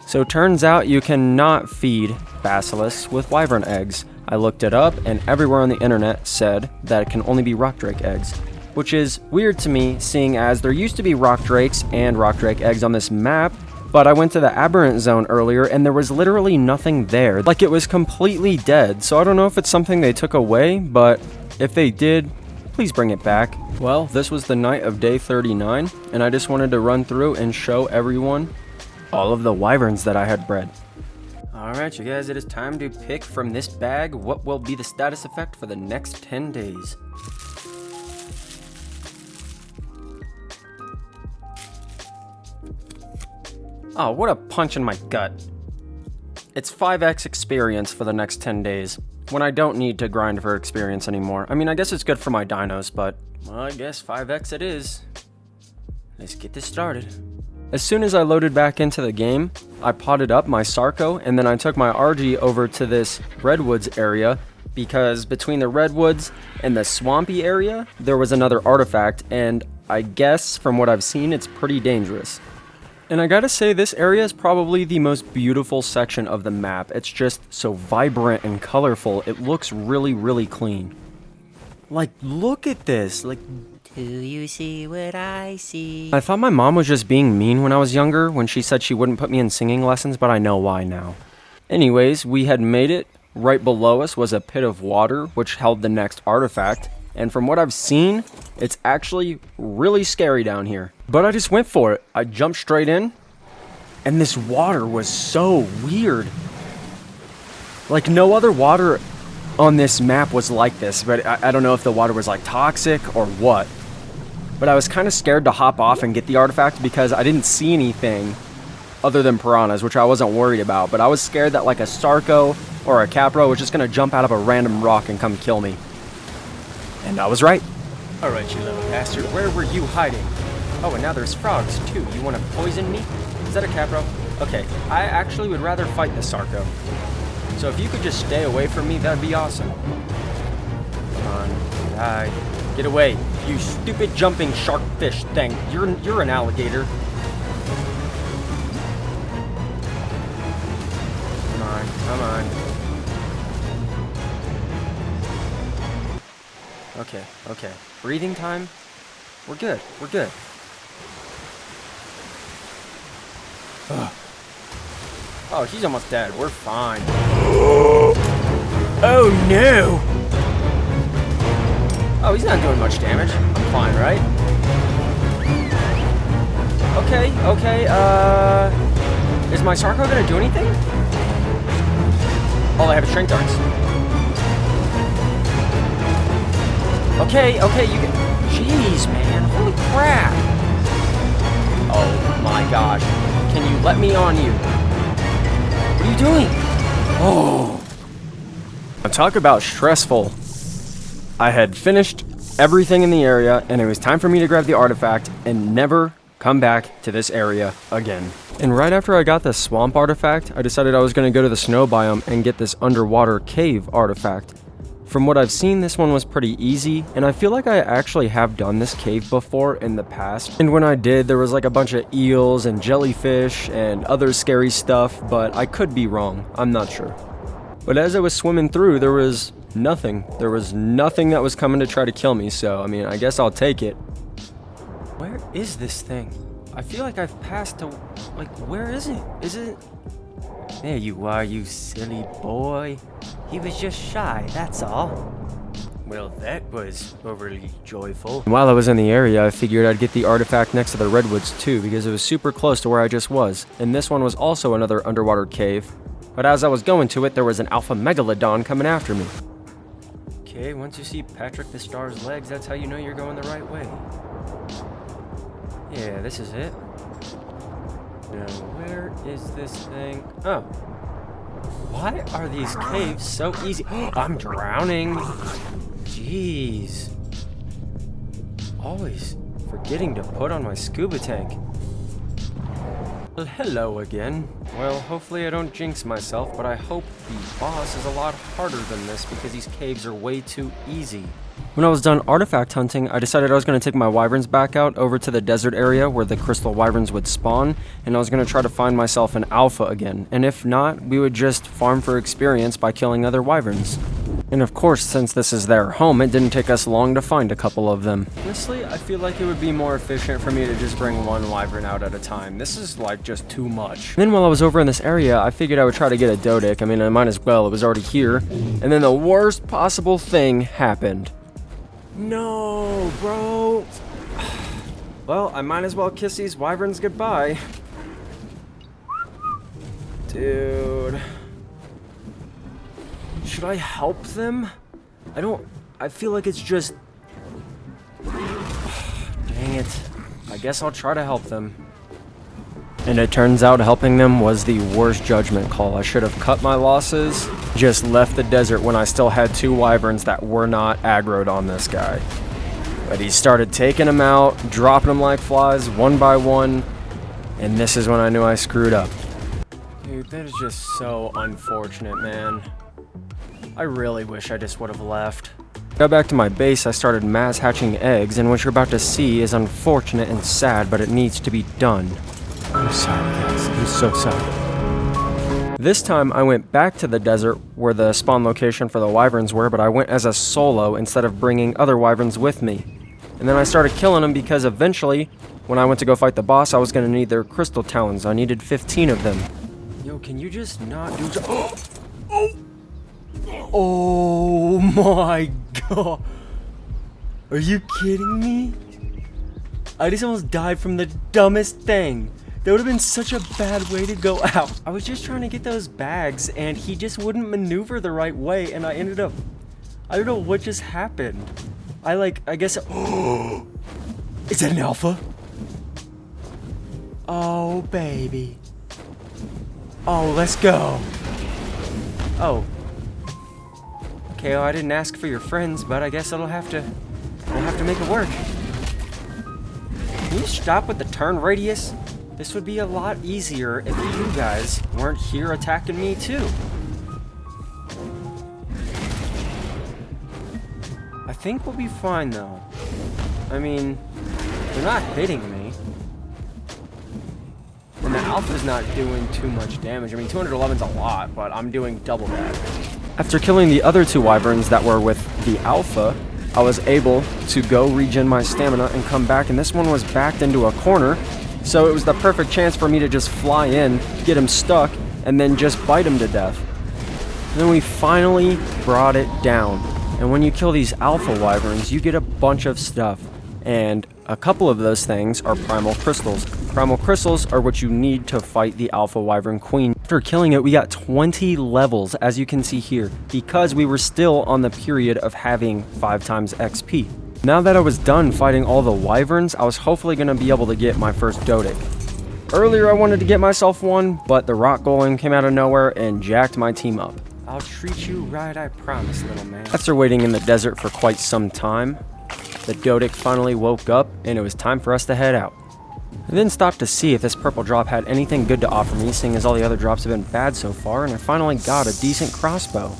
[SPEAKER 1] So turns out you cannot feed basilisks with wyvern eggs. I looked it up and everywhere on the internet said that it can only be rock drake eggs, which is weird to me seeing as there used to be rock drakes and rock drake eggs on this map, but I went to the aberrant zone earlier and there was literally nothing there. Like, it was completely dead, so I don't know if it's something they took away, but if they did, please bring it back. Well, this was the night of day 39, and I just wanted to run through and show everyone all of the wyverns that I had bred. Alright, you guys, it is time to pick from this bag what will be the status effect for the next 10 days. Oh, what a punch in my gut. It's 5x experience for the next 10 days, when I don't need to grind for experience anymore. I mean, I guess it's good for my dinos, but well, I guess 5x it is. Let's get this started. As soon as I loaded back into the game, I potted up my Sarco, and then I took my RG over to this Redwoods area, because between the Redwoods and the swampy area, there was another artifact, and I guess from what I've seen, it's pretty dangerous. And I gotta say, this area is probably the most beautiful section of the map. It's just so vibrant and colorful. It looks really, really clean. Like, look at this. Like, do you see what I see? I thought my mom was just being mean when I was younger, when she said she wouldn't put me in singing lessons, but I know why now. Anyways, we had made it. Right below us was a pit of water, which held the next artifact. And from what I've seen, it's actually really scary down here. But I just went for it. I jumped straight in, and this water was so weird. Like, no other water on this map was like this, but I don't know if the water was like toxic or what. But I was kind of scared to hop off and get the artifact because I didn't see anything other than piranhas, which I wasn't worried about. But I was scared that like a Sarco or a Capro was just gonna jump out of a random rock and come kill me. And I was right. Alright, you little bastard, where were you hiding? Oh, and now there's frogs too. You wanna poison me? Is that a Capro? Okay, I actually would rather fight the Sarco. So if you could just stay away from me, that'd be awesome. Come on, die. Get away, you stupid jumping shark fish thing. You're an alligator. Come on, come on. Okay, okay. Breathing time. We're good, we're good. Ugh. Oh, he's almost dead. We're fine. Oh no! Oh, he's not doing much damage. I'm fine, right? Okay, okay, is my Sarco gonna do anything? All I have is strength darts. Okay, okay, you can... Jeez, man, holy crap! Oh my gosh. Can you let me on you? What are you doing? Oh. Talk about stressful. I had finished everything in the area, and it was time for me to grab the artifact and never come back to this area again. And right after I got the swamp artifact, I decided I was going to go to the snow biome and get this underwater cave artifact. From what I've seen, this one was pretty easy, and I feel like I actually have done this cave before in the past. And when I did, there was like a bunch of eels and jellyfish and other scary stuff, but I could be wrong. I'm not sure. But as I was swimming through, there was nothing. There was nothing that was coming to try to kill me, so I mean, I guess I'll take it. Where is this thing? I feel like I've passed to... Like, where is it? Is it... There you are, you silly boy. He was just shy, that's all. Well, that was overly joyful. While I was in the area, I figured I'd get the artifact next to the Redwoods too, because it was super close to where I just was. And this one was also another underwater cave. But as I was going to it, there was an alpha megalodon coming after me. Okay, once you see Patrick the Star's legs, that's how you know you're going the right way. Yeah, this is it. Now, where is this thing? Oh. Why are these caves so easy? I'm drowning. Jeez. Always forgetting to put on my scuba tank. Well, hello again. Well, hopefully I don't jinx myself, but I hope the boss is a lot harder than this because these caves are way too easy. When I was done artifact hunting, I decided I was going to take my wyverns back out over to the desert area where the crystal wyverns would spawn, and I was going to try to find myself an alpha again, and if not, we would just farm for experience by killing other wyverns. And of course, since this is their home, it didn't take us long to find a couple of them. Honestly, I feel like it would be more efficient for me to just bring one wyvern out at a time. This is like just too much. Then while I was over in this area, I figured I would try to get a Dodic. I mean, I might as well, it was already here. And then the worst possible thing happened. No, bro. Well, I might as well kiss these wyverns goodbye. Dude. Should I help them? I feel like it's just... Dang it. I guess I'll try to help them. And it turns out helping them was the worst judgment call. I should have cut my losses, just left the desert when I still had 2 wyverns that were not aggroed on this guy. But he started taking them out, dropping them like flies, one by one, and this is when I knew I screwed up. Dude, that is just so unfortunate, man. I really wish I just would have left. Got back to my base, I started mass hatching eggs, and what you're about to see is unfortunate and sad, but it needs to be done. I'm sorry, guys. I'm so sorry. This time, I went back to the desert where the spawn location for the wyverns were, but I went as a solo instead of bringing other wyverns with me. And then I started killing them because eventually, when I went to go fight the boss, I was going to need their crystal talons. I needed 15 of them. Yo, can you just not do... Oh my god. Are you kidding me? I just almost died from the dumbest thing. That would have been such a bad way to go out. I was just trying to get those bags and he just wouldn't maneuver the right way and I ended up... I don't know what just happened. I guess... Oh, is that an alpha? Oh, baby. Oh, let's go. Oh. Okay, well, I didn't ask for your friends, but I guess we'll have to make it work. Can you stop with the turn radius? This would be a lot easier if you guys weren't here attacking me too. I think we'll be fine though. I mean, they're not hitting me. And the alpha's not doing too much damage. I mean, 211's a lot, but I'm doing double that. After killing the other 2 wyverns that were with the alpha, I was able to go regen my stamina and come back, and this one was backed into a corner, so it was the perfect chance for me to just fly in, get him stuck, and then just bite him to death. And then we finally brought it down. And when you kill these alpha wyverns, you get a bunch of stuff. And a couple of those things are primal crystals. Primal crystals are what you need to fight the alpha wyvern queen. After killing it, we got 20 levels, as you can see here, because we were still on the period of having 5 times XP. Now that I was done fighting all the wyverns, I was hopefully going to be able to get my first Dodic. Earlier I wanted to get myself one, but the rock golem came out of nowhere and jacked my team up. I'll treat you right, I promise, little man. After waiting in the desert for quite some time, the Dodic finally woke up and it was time for us to head out. I then stopped to see if this purple drop had anything good to offer me, seeing as all the other drops have been bad so far, and I finally got a decent crossbow.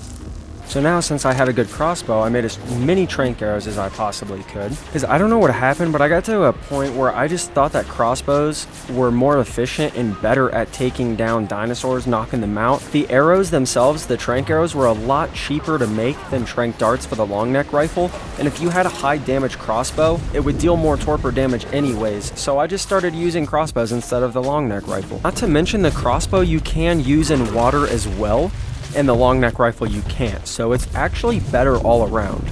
[SPEAKER 1] So now, since I had a good crossbow, I made as many trank arrows as I possibly could. Because I don't know what happened, but I got to a point where I just thought that crossbows were more efficient and better at taking down dinosaurs, knocking them out. The arrows themselves, the trank arrows, were a lot cheaper to make than trank darts for the long neck rifle. And if you had a high damage crossbow, it would deal more torpor damage anyways. So I just started using crossbows instead of the long neck rifle. Not to mention the crossbow you can use in water as well, and the long neck rifle you can't, so it's actually better all around.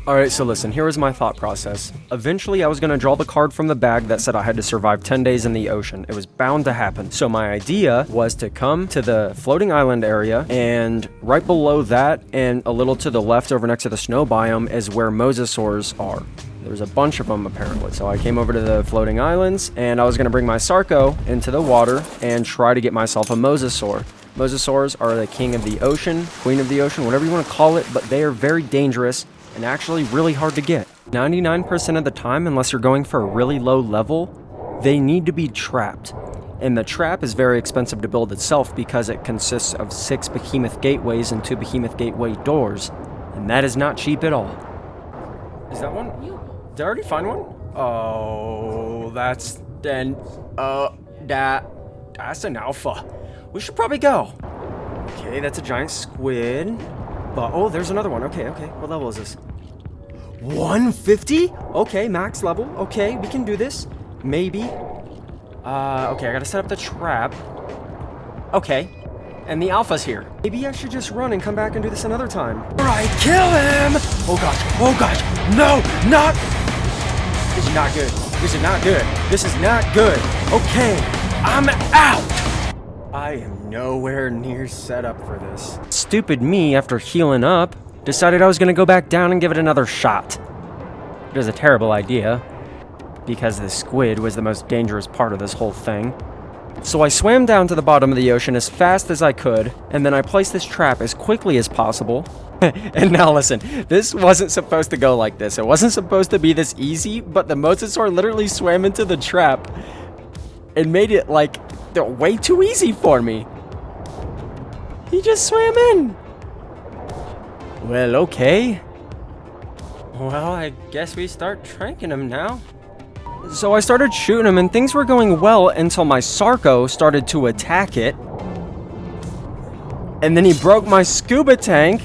[SPEAKER 1] Alright, so listen, here was my thought process. Eventually I was going to draw the card from the bag that said I had to survive 10 days in the ocean. It was bound to happen. So my idea was to come to the floating island area, and right below that and a little to the left over next to the snow biome is where mosasaurs are. There's a bunch of them apparently. So I came over to the floating islands and I was going to bring my Sarco into the water and try to get myself a mosasaur. Mosasaurs are the king of the ocean, queen of the ocean, whatever you want to call it, but they are very dangerous and actually really hard to get. 99% of the time, unless you're going for a really low level, they need to be trapped. And the trap is very expensive to build itself because it consists of 6 behemoth gateways and 2 behemoth gateway doors. And that is not cheap at all. Is that one? Did I already find one? Oh, that's an alpha. We should probably go. Okay, that's a giant squid. But, oh, there's another one. Okay. What level is this? 150? Okay, max level. Okay, we can do this. Maybe. Okay, I gotta set up the trap. Okay. And the alpha's here. Maybe I should just run and come back and do this another time. Alright, kill him! Oh gosh. No, not! This is not good. This is not good. This is not good. Okay, I'm out! I am nowhere near set up for this. Stupid me, after healing up, decided I was gonna go back down and give it another shot. It was a terrible idea, because the squid was the most dangerous part of this whole thing. So I swam down to the bottom of the ocean as fast as I could, and then I placed this trap as quickly as possible. And now listen, this wasn't supposed to go like this. It wasn't supposed to be this easy, but the mosasaur literally swam into the trap and made it like way too easy for me. He just swam in. Well, okay. Well, I guess we start tranking him now. So I started shooting him and things were going well until my Sarco started to attack it. And then he broke my scuba tank.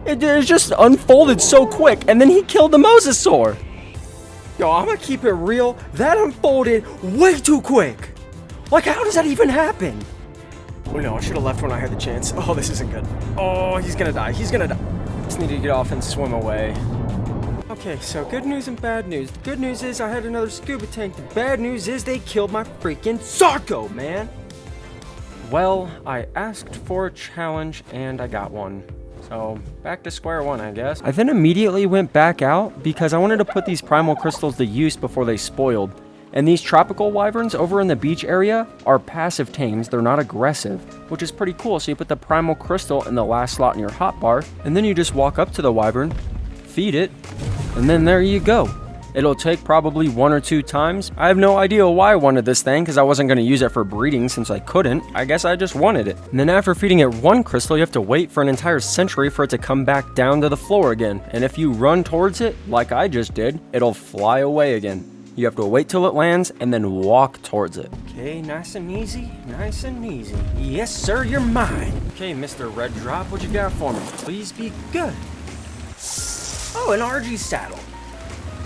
[SPEAKER 1] It just unfolded so quick, and then he killed the mosasaur. Yo, I'm gonna keep it real. That unfolded way too quick. Like, how does that even happen? Oh no, I should have left when I had the chance. Oh, this isn't good. Oh, he's gonna die. He's gonna die. Just need to get off and swim away. Okay, so good news and bad news. The good news is I had another scuba tank. The bad news is they killed my freaking Sarco, man. Well, I asked for a challenge and I got one. So, back to square one, I guess. I then immediately went back out because I wanted to put these primal crystals to use before they spoiled. And these tropical wyverns over in the beach area are passive tames. They're not aggressive, which is pretty cool. So you put the primal crystal in the last slot in your hotbar, and then you just walk up to the wyvern, feed it, and then there you go. It'll take probably 1 or 2 times. I have no idea why I wanted this thing because I wasn't going to use it for breeding since I couldn't. I guess I just wanted it. And then after feeding it 1 crystal, you have to wait for an entire century for it to come back down to the floor again. And if you run towards it, like I just did, it'll fly away again. You have to wait till it lands and then walk towards it. Okay, nice and easy, nice and easy. Yes, sir, you're mine. Okay, Mr. Red Drop, what you got for me? Please be good. Oh, an RG saddle.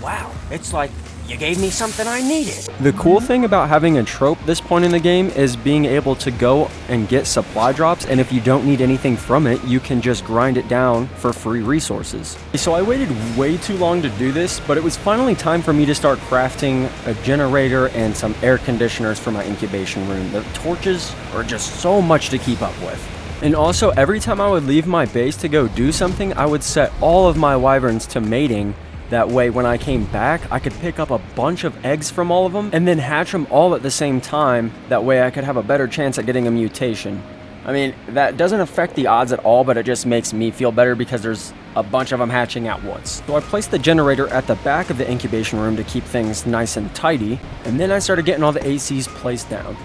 [SPEAKER 1] Wow, it's like you gave me something I needed. The cool thing about having a trope this point in the game is being able to go and get supply drops, and if you don't need anything from it, you can just grind it down for free resources. So I waited way too long to do this, but it was finally time for me to start crafting a generator and some air conditioners for my incubation room. The torches are just so much to keep up with. And also, every time I would leave my base to go do something, I would set all of my wyverns to mating. That way, when I came back, I could pick up a bunch of eggs from all of them and then hatch them all at the same time. That way I could have a better chance at getting a mutation. I mean, that doesn't affect the odds at all, but it just makes me feel better because there's a bunch of them hatching at once. So I placed the generator at the back of the incubation room to keep things nice and tidy, and then I started getting all the ACs placed down.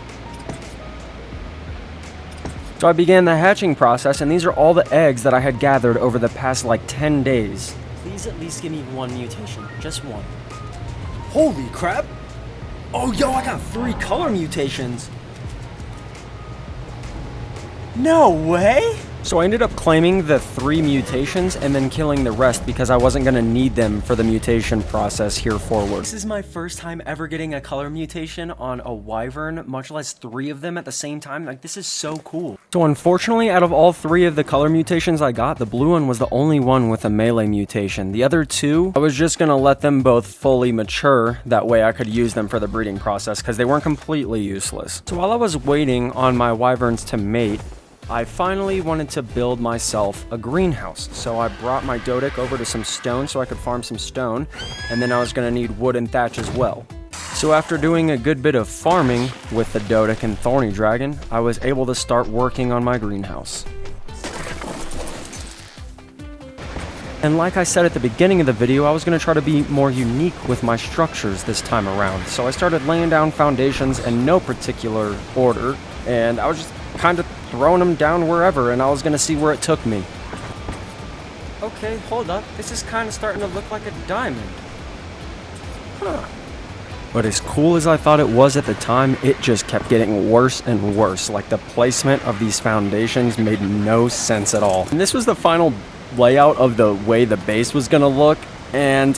[SPEAKER 1] So I began the hatching process, and these are all the eggs that I had gathered over the past like 10 days. Please at least give me 1 mutation. Just 1. Holy crap! Oh, yo, I got 3 color mutations! No way! So I ended up claiming the 3 mutations and then killing the rest because I wasn't going to need them for the mutation process here forward. This is my first time ever getting a color mutation on a wyvern, much less 3 of them at the same time. Like, this is so cool. So unfortunately, out of all 3 of the color mutations I got, the blue one was the only one with a melee mutation. The other 2, I was just going to let them both fully mature. That way I could use them for the breeding process because they weren't completely useless. So while I was waiting on my wyverns to mate, I finally wanted to build myself a greenhouse, so I brought my Dodic over to some stone so I could farm some stone, and then I was going to need wood and thatch as well. So after doing a good bit of farming with the Dodic and Thorny Dragon, I was able to start working on my greenhouse. And like I said at the beginning of the video, I was going to try to be more unique with my structures this time around, so I started laying down foundations in no particular order, and I was just kind of throwing them down wherever, and I was gonna see where it took me. Okay, hold up. This is kind of starting to look like a diamond. Huh. But as cool as I thought it was at the time, it just kept getting worse and worse. Like, the placement of these foundations made no sense at all. And this was the final layout of the way the base was gonna look, and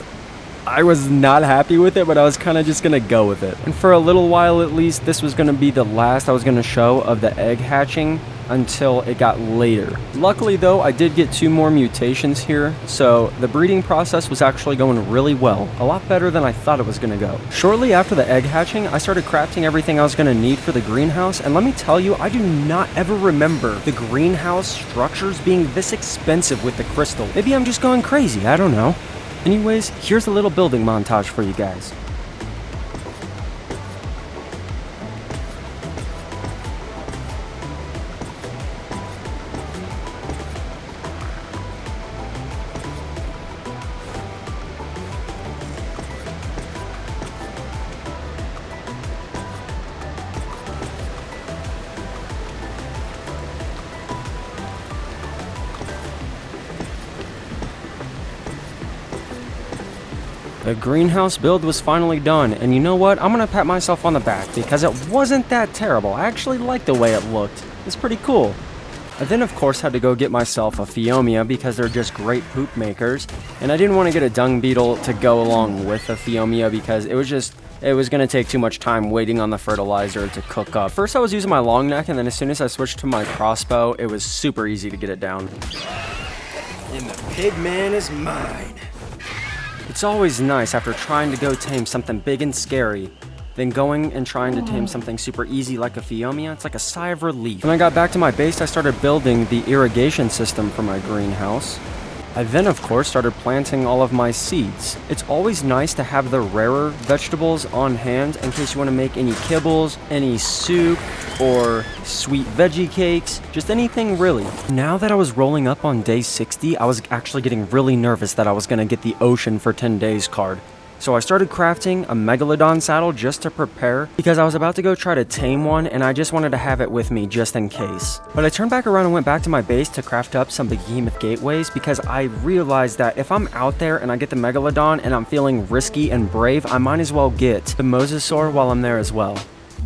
[SPEAKER 1] I was not happy with it, but I was kind of just going to go with it. And for a little while at least, this was going to be the last I was going to show of the egg hatching until it got later. Luckily though, I did get 2 more mutations here, so the breeding process was actually going really well. A lot better than I thought it was going to go. Shortly after the egg hatching, I started crafting everything I was going to need for the greenhouse, and let me tell you, I do not ever remember the greenhouse structures being this expensive with the crystal. Maybe I'm just going crazy, I don't know. Anyways, here's a little building montage for you guys. The greenhouse build was finally done, and you know what? I'm gonna pat myself on the back because it wasn't that terrible. I actually liked the way it looked. It's pretty cool. I then of course had to go get myself a Phiomia because they're just great poop makers, and I didn't want to get a dung beetle to go along with a Phiomia because it was going to take too much time waiting on the fertilizer to cook up. First I was using my long neck, and then as soon as I switched to my crossbow, it was super easy to get it down. And the pigman is mine. It's always nice after trying to go tame something big and scary, then going and trying to tame something super easy like a Phiomia. It's like a sigh of relief. When I got back to my base, I started building the irrigation system for my greenhouse. I then of course started planting all of my seeds. It's always nice to have the rarer vegetables on hand in case you want to make any kibbles, any soup, or sweet veggie cakes, just anything really. Now that I was rolling up on day 60, I was actually getting really nervous that I was going to get the Ocean for 10 Days card. So I started crafting a Megalodon saddle just to prepare because I was about to go try to tame one, and I just wanted to have it with me just in case. But I turned back around and went back to my base to craft up some behemoth gateways because I realized that if I'm out there and I get the Megalodon and I'm feeling risky and brave, I might as well get the Mosasaur while I'm there as well.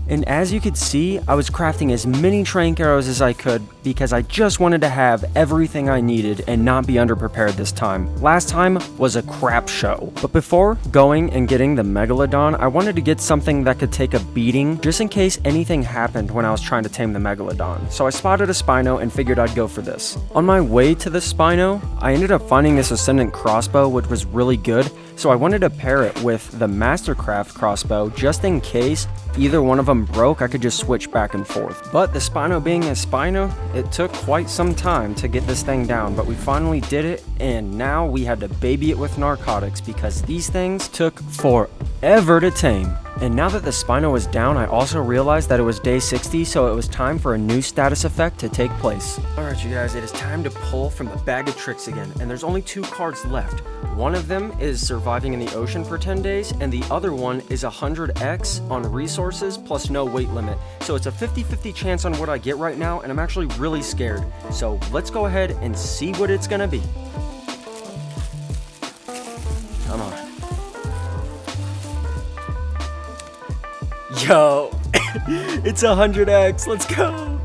[SPEAKER 1] And as you could see, I was crafting as many trank arrows as I could because I just wanted to have everything I needed and not be underprepared this time. Last time was a crap show. But before going and getting the Megalodon, I wanted to get something that could take a beating just in case anything happened when I was trying to tame the Megalodon. So I spotted a Spino and figured I'd go for this. On my way to the Spino, I ended up finding this Ascendant crossbow, which was really good. So I wanted to pair it with the Mastercraft crossbow just in case either one of them broke. I could just switch back and forth. But the Spino being a Spino, it took quite some time to get this thing down, but we finally did it, and now we had to baby it with narcotics because these things took forever to tame. And now that the Spino was down, I also realized that it was day 60, so it was time for a new status effect to take place. Alright you guys, it is time to pull from the bag of tricks again, and there's only 2 cards left. One of them is surviving in the ocean for 10 days, and the other one is 100x on resources plus no weight limit. So it's a 50-50 chance on what I get right now, and I'm actually really scared. So let's go ahead and see what it's gonna be. Come on. Yo, it's 100x, let's go.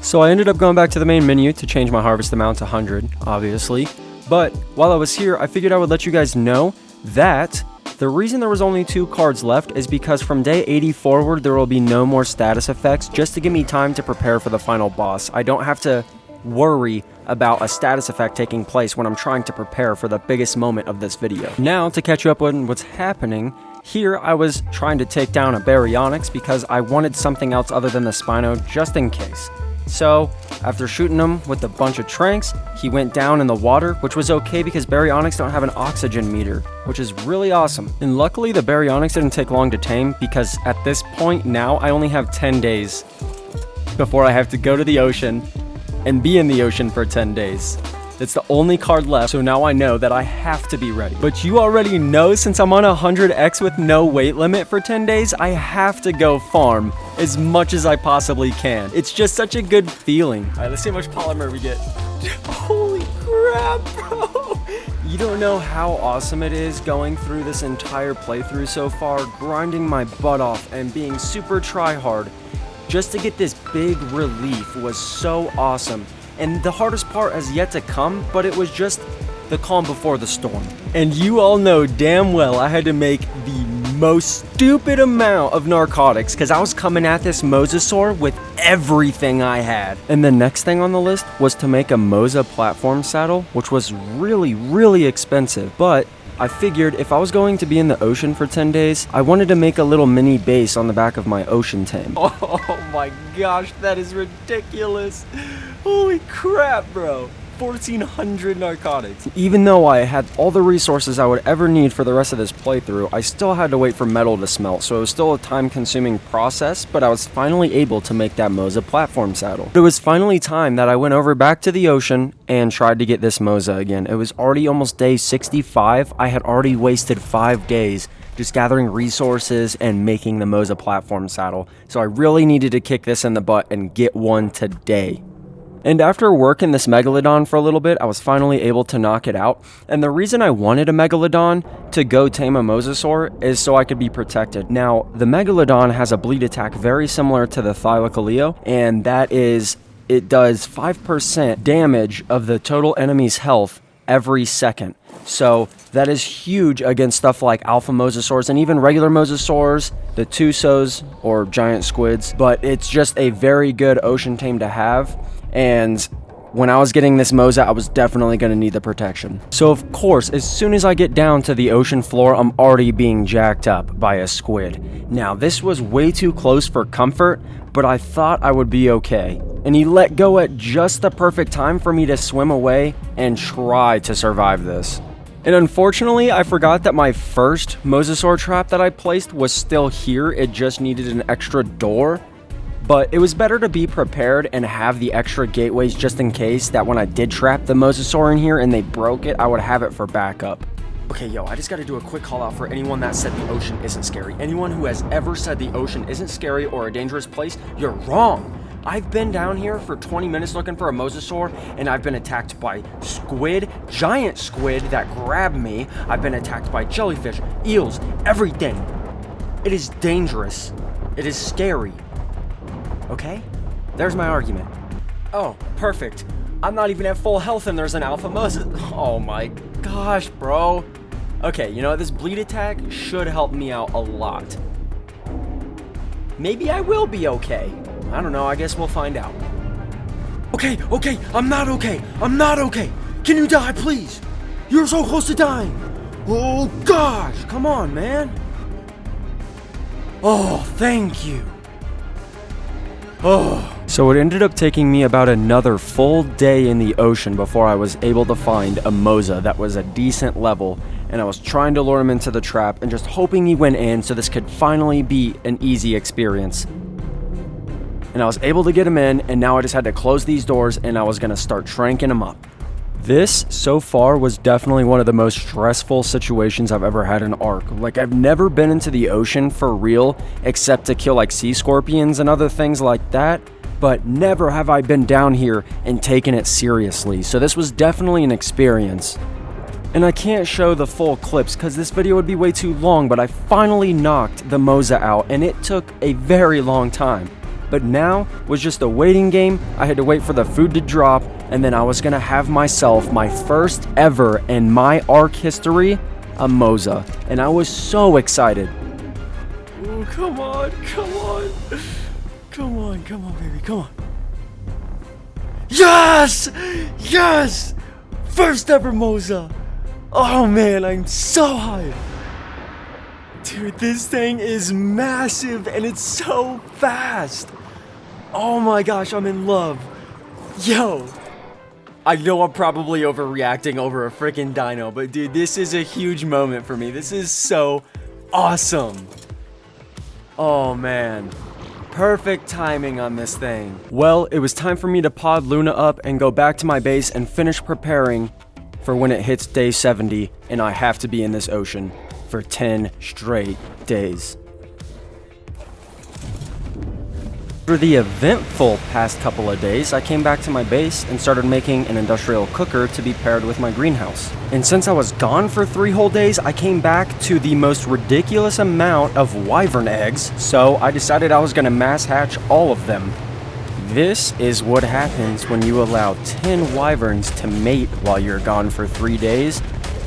[SPEAKER 1] So I ended up going back to the main menu to change my harvest amount to 100, obviously. But while I was here, I figured I would let you guys know that the reason there was only 2 cards left is because from day 80 forward, there will be no more status effects just to give me time to prepare for the final boss. I don't have to worry about a status effect taking place when I'm trying to prepare for the biggest moment of this video. Now, to catch you up on what's happening, here I was trying to take down a Baryonyx because I wanted something else other than the Spino just in case. So, after shooting him with a bunch of tranks, he went down in the water, which was okay because Baryonyx don't have an oxygen meter, which is really awesome. And luckily, the Baryonyx didn't take long to tame because at this point now, I only have 10 days before I have to go to the ocean and be in the ocean for 10 days. It's the only card left, so now I know that I have to be ready. But you already know, since I'm on 100x with no weight limit for 10 days, I have to go farm as much as I possibly can. It's just such a good feeling. All right, let's see how much polymer we get. Holy crap, bro. You don't know how awesome it is going through this entire playthrough so far, grinding my butt off and being super try-hard. Just to get this big relief was so awesome. And the hardest part has yet to come, but it was just the calm before the storm. And you all know damn well I had to make the most stupid amount of narcotics because I was coming at this Mosasaur with everything I had. And the next thing on the list was to make a Mosa platform saddle, which was really, really expensive. But I figured if I was going to be in the ocean for 10 days, I wanted to make a little mini base on the back of my ocean tame. Oh my gosh, that is ridiculous. Holy crap, bro. 1,400 narcotics. Even though I had all the resources I would ever need for the rest of this playthrough, I still had to wait for metal to smelt, so it was still a time-consuming process, but I was finally able to make that Mosa platform saddle. It was finally time that I went over back to the ocean and tried to get this Mosa again. It was already almost day 65. I had already wasted 5 days just gathering resources and making the Mosa platform saddle, so I really needed to kick this in the butt and get one today. And after working this Megalodon for a little bit, I was finally able to knock it out. And the reason I wanted a Megalodon to go tame a Mosasaur is so I could be protected. Now, the Megalodon has a bleed attack very similar to the Thylacoleo, and that is, it does 5% damage of the total enemy's health every second. So that is huge against stuff like alpha mosasaurs and even regular mosasaurs, the Tusos or giant squids. But it's just a very good ocean tame to have. And when I was getting this Mosa, I was definitely going to need the protection. So of course, as soon as I get down to the ocean floor, I'm already being jacked up by a squid. Now, this was way too close for comfort, but I thought I would be okay. And he let go at just the perfect time for me to swim away and try to survive this. And unfortunately, I forgot that my first Mosasaur trap that I placed was still here. It just needed an extra door. But it was better to be prepared and have the extra gateways just in case that when I did trap the Mosasaur in here and they broke it, I would have it for backup. Okay, yo, I just gotta do a quick call out for anyone that said the ocean isn't scary. Anyone who has ever said the ocean isn't scary or a dangerous place, you're wrong. I've been down here for 20 minutes looking for a Mosasaur, and I've been attacked by squid, giant squid that grabbed me. I've been attacked by jellyfish, eels, everything. It is dangerous. It is scary. Okay? There's my argument. Oh, perfect. I'm not even at full health and there's an alpha Mosa. Oh my gosh, bro. Okay, you know what? This bleed attack should help me out a lot. Maybe I will be okay. I don't know, I guess we'll find out. Okay, I'm not okay. Can you die, please? You're so close to dying. Oh gosh, come on, man. Oh, thank you. Oh. So it ended up taking me about another full day in the ocean before I was able to find a Mosa that was a decent level, and I was trying to lure him into the trap and just hoping he went in so this could finally be an easy experience. And I was able to get him in, and now I just had to close these doors and I was gonna start tranking him up. This, so far, was definitely one of the most stressful situations I've ever had in ARK. Like, I've never been into the ocean for real, except to kill like sea scorpions and other things like that, but never have I been down here and taken it seriously, so this was definitely an experience. And I can't show the full clips because this video would be way too long, but I finally knocked the Mosa out, and it took a very long time. But now was just a waiting game. I had to wait for the food to drop, and then I was gonna have myself my first ever in my ARK history, a Mosa. And I was so excited. Oh, come on. Come on, baby, come on. Yes! First ever Mosa. Oh man, I'm so hyped. Dude, this thing is massive and it's so fast. Oh my gosh, I'm in love. Yo, I know I'm probably overreacting over a freaking dino, but dude, this is a huge moment for me. This is so awesome. Oh man, perfect timing on this thing. Well, it was time for me to pod Luna up and go back to my base and finish preparing for when it hits day 70 and I have to be in this ocean for 10 straight days. After the eventful past couple of days, I came back to my base and started making an industrial cooker to be paired with my greenhouse. And since I was gone for 3 whole days, I came back to the most ridiculous amount of wyvern eggs, so I decided I was gonna mass hatch all of them. This is what happens when you allow 10 wyverns to mate while you're gone for 3 days.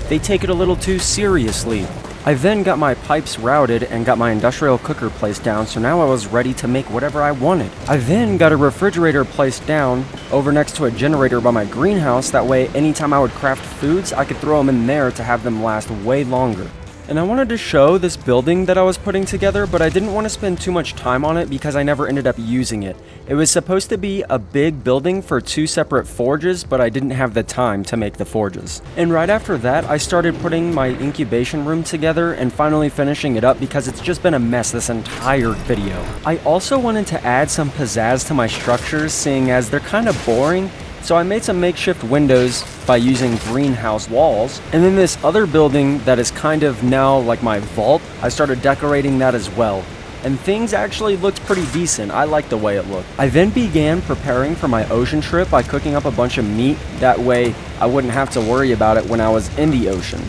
[SPEAKER 1] They take it a little too seriously. I then got my pipes routed and got my industrial cooker placed down, so now I was ready to make whatever I wanted. I then got a refrigerator placed down over next to a generator by my greenhouse, that way anytime I would craft foods, I could throw them in there to have them last way longer. And I wanted to show this building that I was putting together, but I didn't want to spend too much time on it because I never ended up using it. It was supposed to be a big building for 2 separate forges, but I didn't have the time to make the forges. And right after that, I started putting my incubation room together and finally finishing it up because it's just been a mess this entire video. I also wanted to add some pizzazz to my structures, seeing as they're kind of boring. So I made some makeshift windows by using greenhouse walls, and then this other building that is kind of now like my vault, I started decorating that as well. and things actually looked pretty decent. I liked the way it looked. I then began preparing for my ocean trip by cooking up a bunch of meat. That way I wouldn't have to worry about it when I was in the ocean.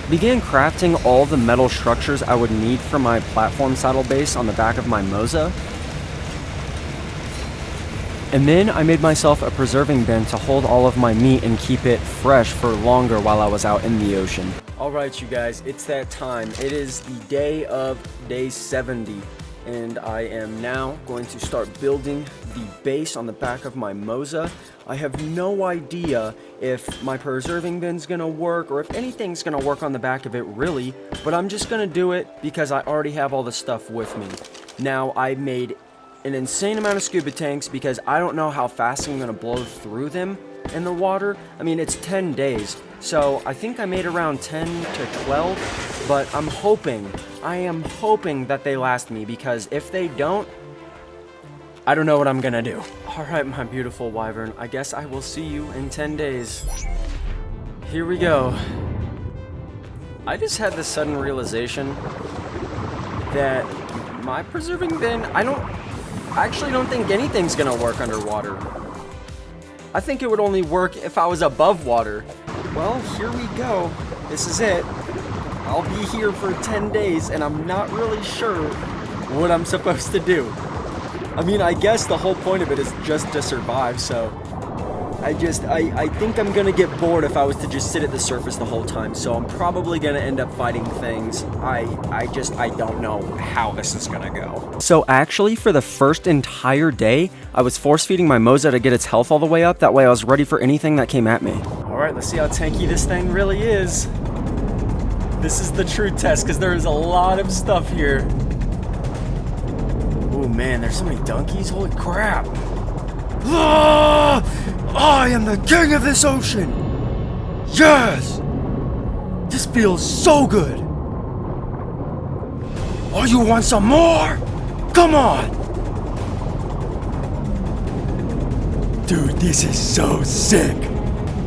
[SPEAKER 1] Began crafting all the metal structures I would need for my platform saddle base on the back of my Moza. And then I made myself a preserving bin to hold all of my meat and keep it fresh for longer while I was out in the ocean. Alright you guys, it's that time. It is the day of day 70. And I am now going to start building the base on the back of my Moza. I have no idea if my preserving bin's gonna work or if anything's gonna work on the back of it really, but I'm just gonna do it because I already have all the stuff with me. Now, I made an insane amount of scuba tanks because I don't know how fast I'm gonna blow through them in the water. I mean, it's 10 days, so I think I made around 10 to 12, but I am hoping that they last me, because if they don't, I don't know what I'm gonna do. Alright, my beautiful wyvern, I guess I will see you in 10 days. Here we go. I just had this sudden realization that my preserving bin, I actually don't think anything's gonna work underwater. I think it would only work if I was above water. Well, here we go. This is it. I'll be here for 10 days and I'm not really sure what I'm supposed to do. I mean, I guess the whole point of it is just to survive, so I think I'm gonna get bored if I was to just sit at the surface the whole time, so I'm probably gonna end up fighting things. I don't know how this is gonna go. So actually, for the first entire day, I was force feeding my Moza to get its health all the way up. That way I was ready for anything that came at me. Alright, let's see how tanky this thing really is. This is the true test, because there is a lot of stuff here. Oh man, there's so many donkeys, holy crap. Ah! I am the king of this ocean! Yes! This feels so good! Oh, you want some more? Come on! Dude, this is so sick!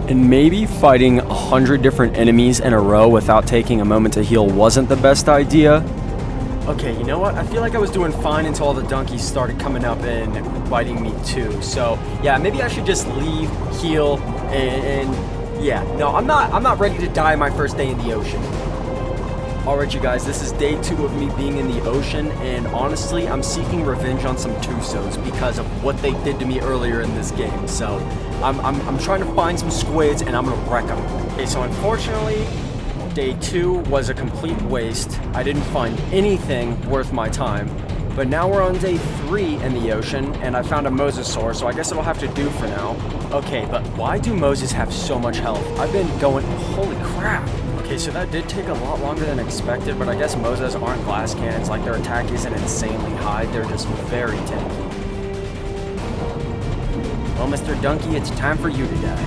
[SPEAKER 1] And maybe fighting 100 different enemies in a row without taking a moment to heal wasn't the best idea. Okay, you know what? I feel like I was doing fine until all the donkeys started coming up and biting me too. So, yeah, maybe I should just leave, heal, and yeah. No, I'm not ready to die my first day in the ocean. Alright, you guys, this is day 2 of me being in the ocean, and honestly, I'm seeking revenge on some Tusos because of what they did to me earlier in this game. So, I'm trying to find some squids, and I'm gonna wreck them. Okay, so unfortunately, day 2 was a complete waste. I didn't find anything worth my time. But now we're on day 3 in the ocean, and I found a mosasaur, so I guess it'll have to do for now. Okay, but why do moses have so much health? I've been going, holy crap. Okay, so that did take a lot longer than expected, but I guess mosas aren't glass cannons. Like, their attack isn't insanely high, they're just very tanky. Well, Mr. Donkey, it's time for you to die.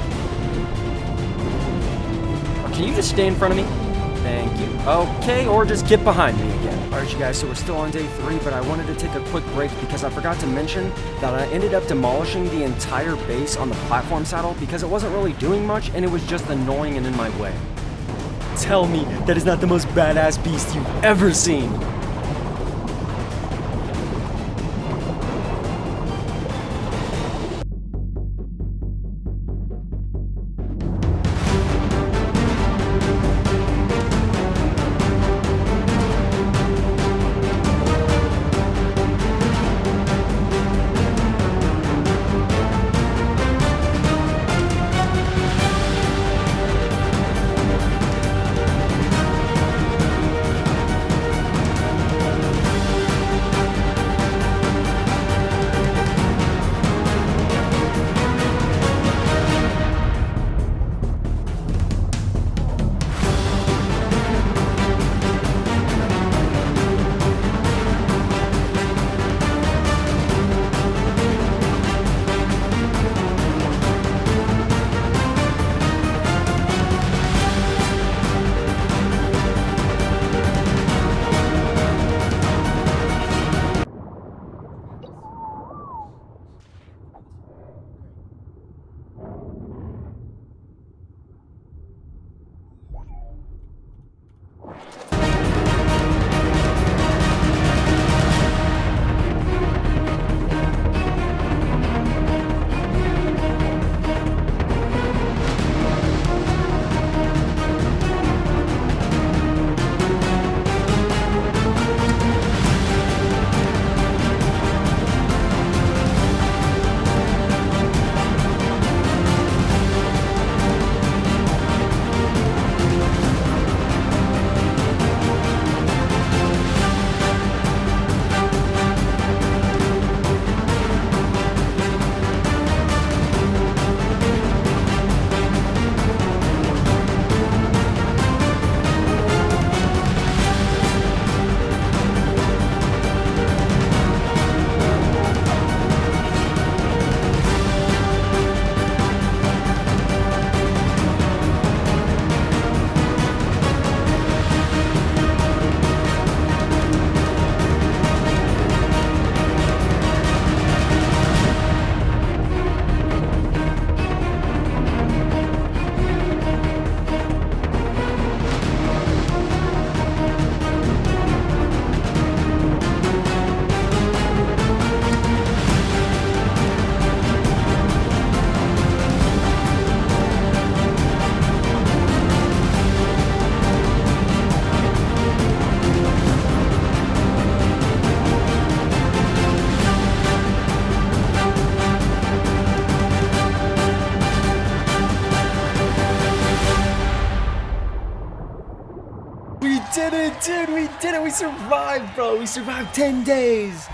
[SPEAKER 1] Can you just stay in front of me? Thank you. Okay, or just get behind me again. Alright, you guys, so we're still on day 3, but I wanted to take a quick break because I forgot to mention that I ended up demolishing the entire base on the platform saddle because it wasn't really doing much and it was just annoying and in my way. Tell me that is not the most badass beast you've ever seen. We did it, dude. We did it. We survived, bro. We survived 10 days.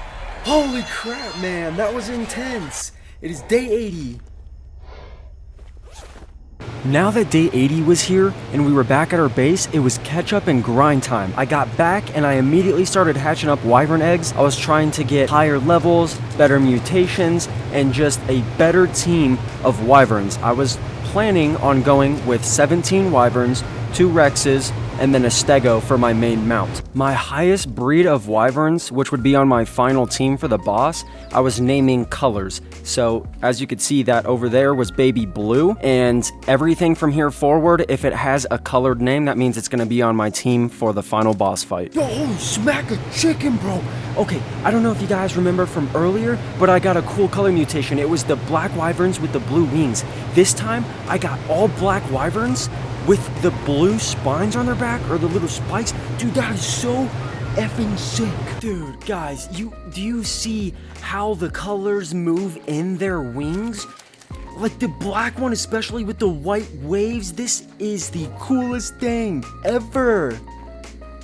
[SPEAKER 1] Holy crap, man. That was intense. It is day 80. Now that day 80 was here and we were back at our base, it was catch up and grind time. I got back and I immediately started hatching up wyvern eggs. I was trying to get higher levels, better mutations, and just a better team of wyverns. I was planning on going with 17 wyverns, 2 rexes, and then a stego for my main mount. My highest breed of wyverns, which would be on my final team for the boss, I was naming colors. So as you could see, that over there was baby blue, and everything from here forward, if it has a colored name, that means it's gonna be on my team for the final boss fight. Yo, holy smack a chicken, bro. Okay, I don't know if you guys remember from earlier, but I got a cool color mutation. It was the black wyverns with the blue wings. This time, I got all black wyverns with the blue spines on their back, or the little spikes. Dude, that is so effing sick. Dude, guys, do you see how the colors move in their wings? Like the black one, especially with the white waves. This is the coolest thing ever.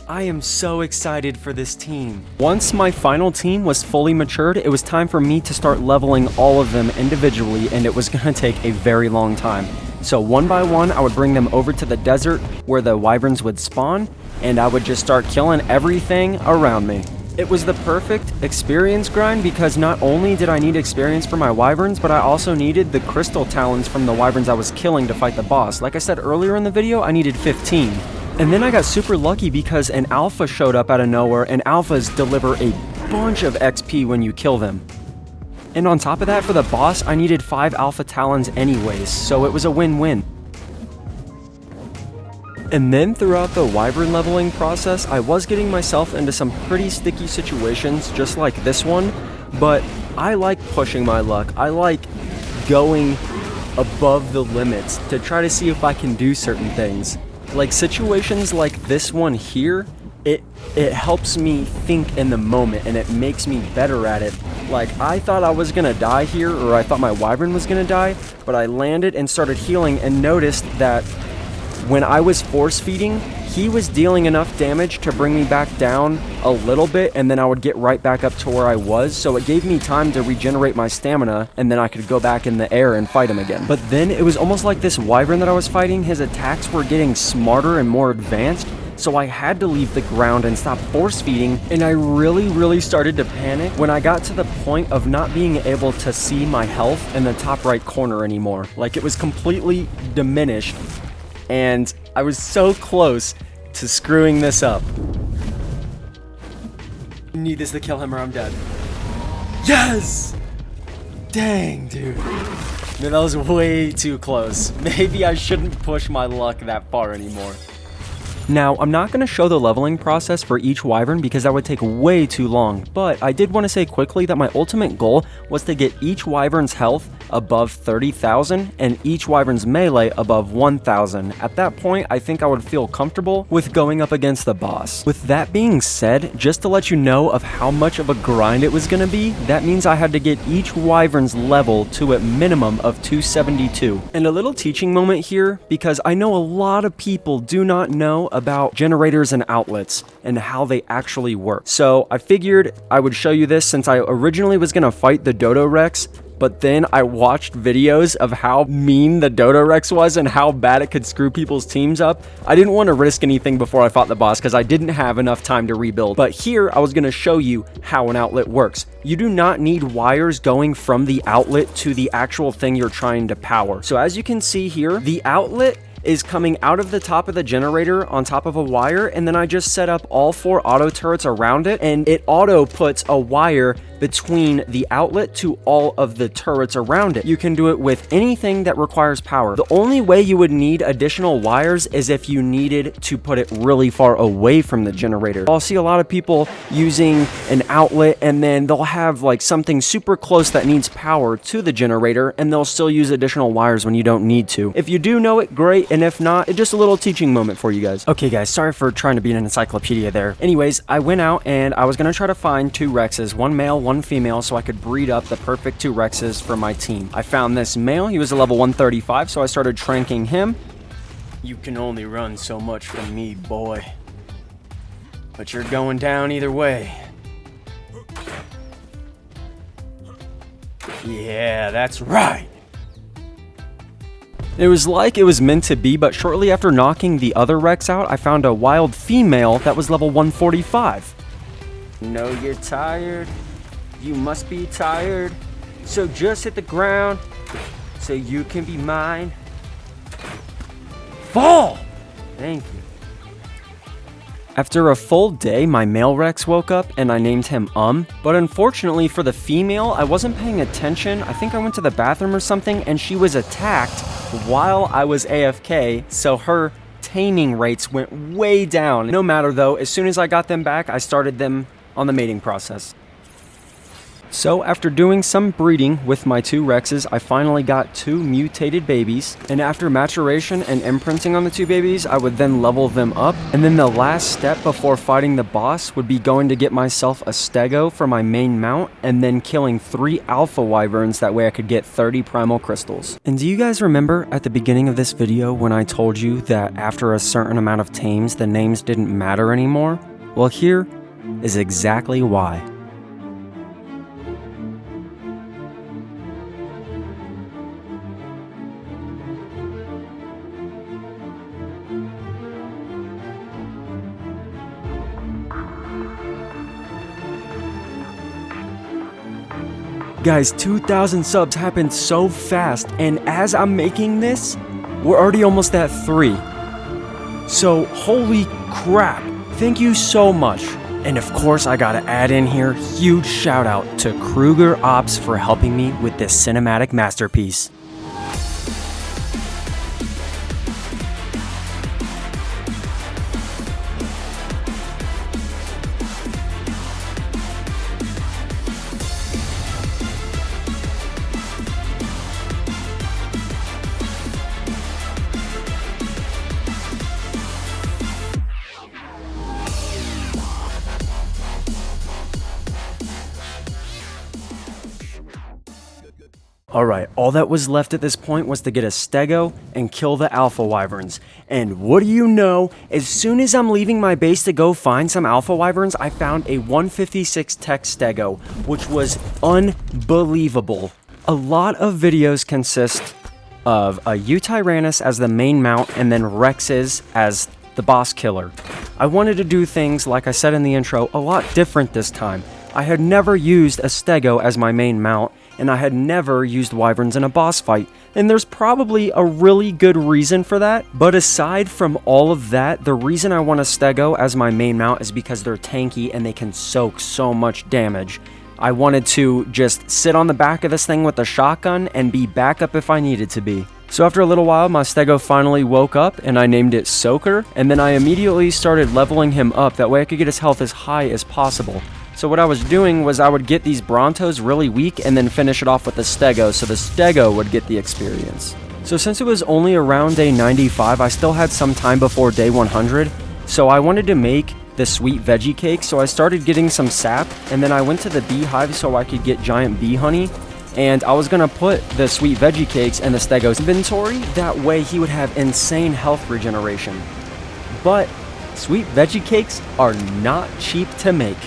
[SPEAKER 1] I am so excited for this team. Once my final team was fully matured, it was time for me to start leveling all of them individually, and it was gonna take a very long time. So one by one, I would bring them over to the desert where the wyverns would spawn, and I would just start killing everything around me. It was the perfect experience grind because not only did I need experience for my wyverns, but I also needed the crystal talons from the wyverns I was killing to fight the boss. Like I said earlier in the video, I needed 15. And then I got super lucky because an alpha showed up out of nowhere, and alphas deliver a bunch of XP when you kill them. And on top of that, for the boss, I needed 5 alpha talons anyways, so it was a win-win. And then throughout the wyvern leveling process, I was getting myself into some pretty sticky situations, just like this one, but I like pushing my luck. I like going above the limits to try to see if I can do certain things. Like situations like this one here, it helps me think in the moment and it makes me better at it. Like I thought I was gonna die here, or I thought my wyvern was gonna die, but I landed and started healing and noticed that when I was force feeding, he was dealing enough damage to bring me back down a little bit, and then I would get right back up to where I was, so it gave me time to regenerate my stamina, and then I could go back in the air and fight him again. But then it was almost like this wyvern that I was fighting, his attacks were getting smarter and more advanced, so I had to leave the ground and stop force feeding, and I really started to panic when I got to the point of not being able to see my health in the top right corner anymore. Like it was completely diminished, and I was so close to screwing this up. I need this to kill him or I'm dead. Yes! Dang, dude. Man, that was way too close. Maybe I shouldn't push my luck that far anymore. Now, I'm not going to show the leveling process for each wyvern because that would take way too long, but I did want to say quickly that my ultimate goal was to get each wyvern's health above 30,000 and each wyvern's melee above 1,000. At that point, I think I would feel comfortable with going up against the boss. With that being said, just to let you know of how much of a grind it was going to be, that means I had to get each wyvern's level to a minimum of 272. And a little teaching moment here, because I know a lot of people do not know about generators and outlets and how they actually work. So I figured I would show you this since I originally was going to fight the Dodo Rex, but then I watched videos of how mean the Dodo Rex was and how bad it could screw people's teams up. I didn't want to risk anything before I fought the boss because I didn't have enough time to rebuild. But here I was going to show you how an outlet works. You do not need wires going from the outlet to the actual thing you're trying to power. So as you can see here, the outlet is coming out of the top of the generator on top of a wire, and then I just set up all 4 auto turrets around it, and it auto puts a wire between the outlet to all of the turrets around it. You can do it with anything that requires power. The only way you would need additional wires is if you needed to put it really far away from the generator. I'll see a lot of people using an outlet and then they'll have like something super close that needs power to the generator and they'll still use additional wires when you don't need to. If you do know it, great, and if not, it's just a little teaching moment for you guys. Okay guys, sorry for trying to be an encyclopedia there. Anyways, I went out and I was gonna try to find 2 Rexes, one male, one female, so I could breed up the perfect 2 Rexes for my team. I found this male, he was a level 135, so I started tranking him. You can only run so much from me, boy. but you're going down either way. Yeah, that's right. It was like it was meant to be, but shortly after knocking the other Rex out, I found a wild female that was level 145. Know you're tired. You must be tired. So just hit the ground so you can be mine. Fall! Thank you. After a full day, my male Rex woke up and I named him but unfortunately for the female, I wasn't paying attention. I think I went to the bathroom or something and she was attacked while I was AFK, so her taming rates went way down. No matter though, as soon as I got them back, I started them on the mating process. So after doing some breeding with my two Rexes, I finally got two mutated babies, and after maturation and imprinting on the two babies, I would then level them up, and then the last step before fighting the boss would be going to get myself a stego for my main mount, and then killing 3 alpha wyverns, that way I could get 30 primal crystals. And do you guys remember at the beginning of this video when I told you that after a certain amount of tames, the names didn't matter anymore? Well, here is exactly why. Guys, 2,000 subs happened so fast, and as I'm making this, we're already almost at 3. So, holy crap, thank you so much. And of course, I gotta add in here, huge shout out to KRUGER Ops for helping me with this cinematic masterpiece. Alright, all that was left at this point was to get a stego and kill the alpha wyverns. And what do you know, as soon as I'm leaving my base to go find some alpha wyverns, I found a 156 tech stego, which was unbelievable. A lot of videos consist of a Tyrannus as the main mount and then Rexes as the boss killer. I wanted to do things, like I said in the intro, a lot different this time. I had never used a stego as my main mount, and I had never used wyverns in a boss fight, and there's probably a really good reason for that. But aside from all of that, the reason I want a stego as my main mount is because they're tanky and they can soak so much damage. I wanted to just sit on the back of this thing with a shotgun and be backup if I needed to be. So after a little while, my stego finally woke up and I named it Soaker, and then I immediately started leveling him up, that way I could get his health as high as possible. So what I was doing was I would get these Brontos really weak and then finish it off with the stego, so the stego would get the experience. So since it was only around day 95, I still had some time before day 100, so I wanted to make the sweet veggie cake, so I started getting some sap, and then I went to the beehive so I could get giant bee honey, and I was gonna put the sweet veggie cakes in the stego's inventory, that way he would have insane health regeneration. But sweet veggie cakes are not cheap to make.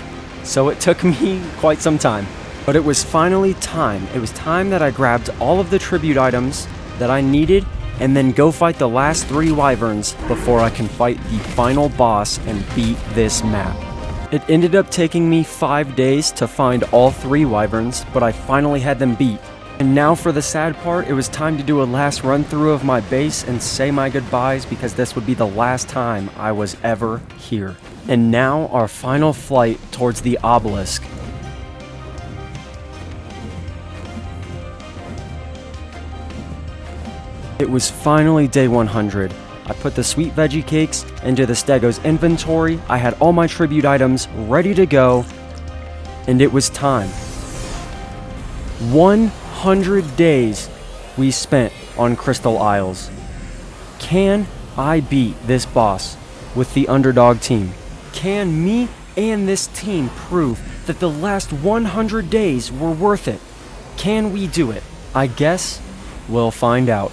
[SPEAKER 1] So it took me quite some time. But it was finally time. It was time that I grabbed all of the tribute items that I needed and then go fight the last 3 wyverns before I can fight the final boss and beat this map. It ended up taking me 5 days to find all 3 wyverns, but I finally had them beat. And now for the sad part, it was time to do a last run through of my base and say my goodbyes, because this would be the last time I was ever here. And now our final flight towards the obelisk. It was finally day 100. I put the sweet veggie cakes into the stego's inventory, I had all my tribute items ready to go, and it was time. 100 days we spent on Crystal Isles. Can I beat this boss with the underdog team? Can me and this team prove that the last 100 days were worth it? Can we do it? I guess we'll find out.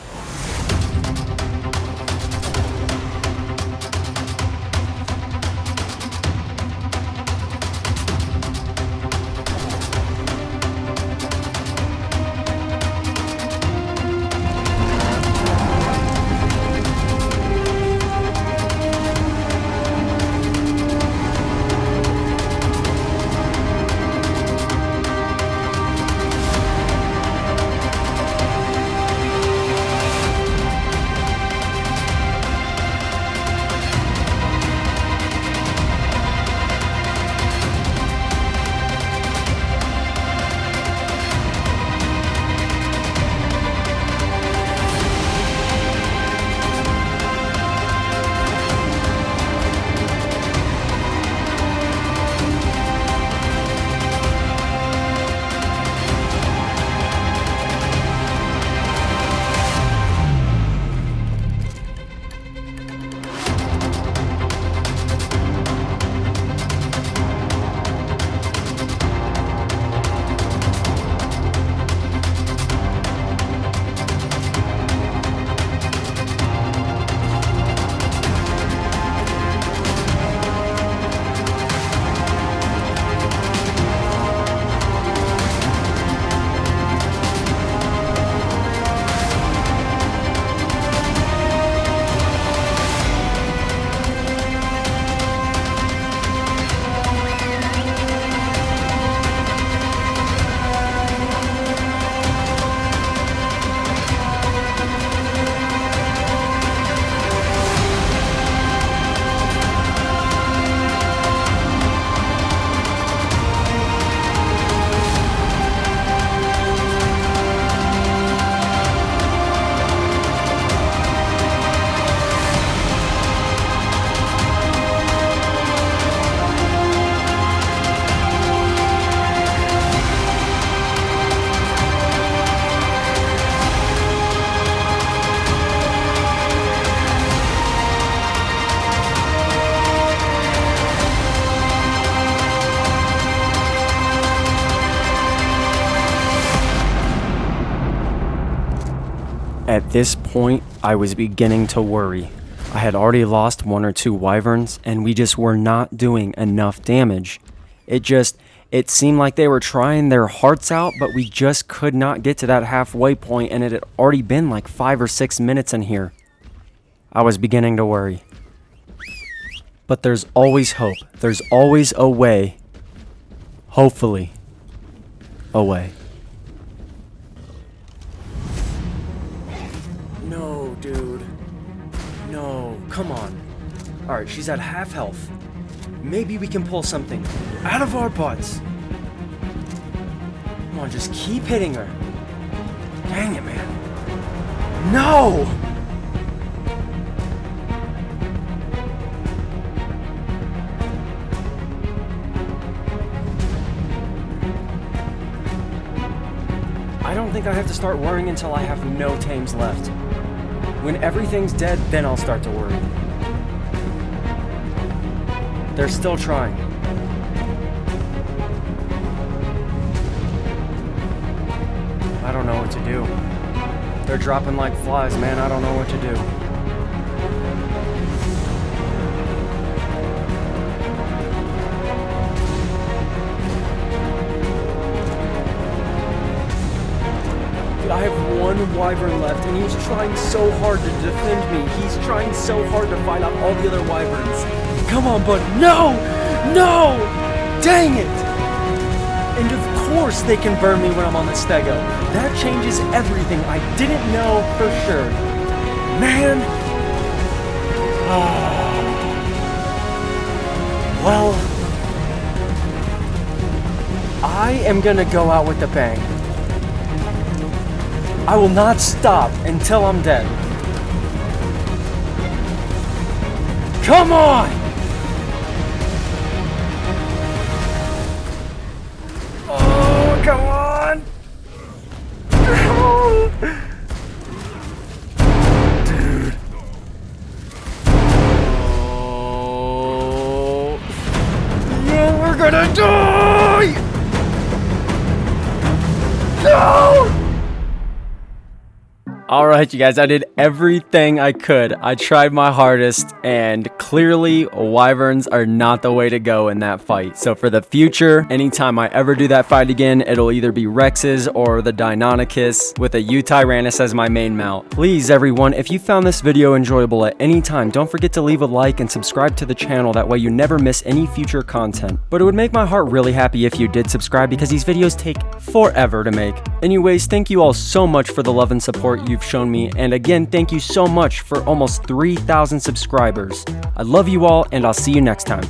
[SPEAKER 1] At this point, I was beginning to worry. I had already lost 1 or 2 wyverns, and we just were not doing enough damage. It seemed like they were trying their hearts out, but we just could not get to that halfway point, and it had already been like 5 or 6 minutes in here. I was beginning to worry. But there's always hope. There's always a way. Hopefully, a way. No, dude. No, come on. Alright, she's at half health. Maybe we can pull something out of our butts. Come on, just keep hitting her. Dang it, man. No! I don't think I have to start worrying until I have no tames left. When everything's dead, then I'll start to worry. They're still trying. I don't know what to do. They're dropping like flies, man. I don't know what to do. Dude, I have 1 wyvern left, and he's trying so hard to defend me. He's trying so hard to fight off all the other wyverns. Come on, bud. No! No! Dang it! And of course they can burn me when I'm on the stego. That changes everything. I didn't know for sure. Man! Well, I am gonna go out with a bang. I will not stop until I'm dead. Come on! Oh, come on! Dude. Oh. No, we're gonna die! No! Alright, you guys, I did everything I could. I tried my hardest, and clearly, wyverns are not the way to go in that fight. So for the future, anytime I ever do that fight again, it'll either be Rex's or the Deinonychus with a Tyrannus as my main mount. Please, everyone, if you found this video enjoyable at any time, don't forget to leave a like and subscribe to the channel. That way you never miss any future content. But it would make my heart really happy if you did subscribe, because these videos take forever to make. Anyways, thank you all so much for the love and support you've shown me, and again, thank you so much for almost 3,000 subscribers. I love you all, and I'll see you next time.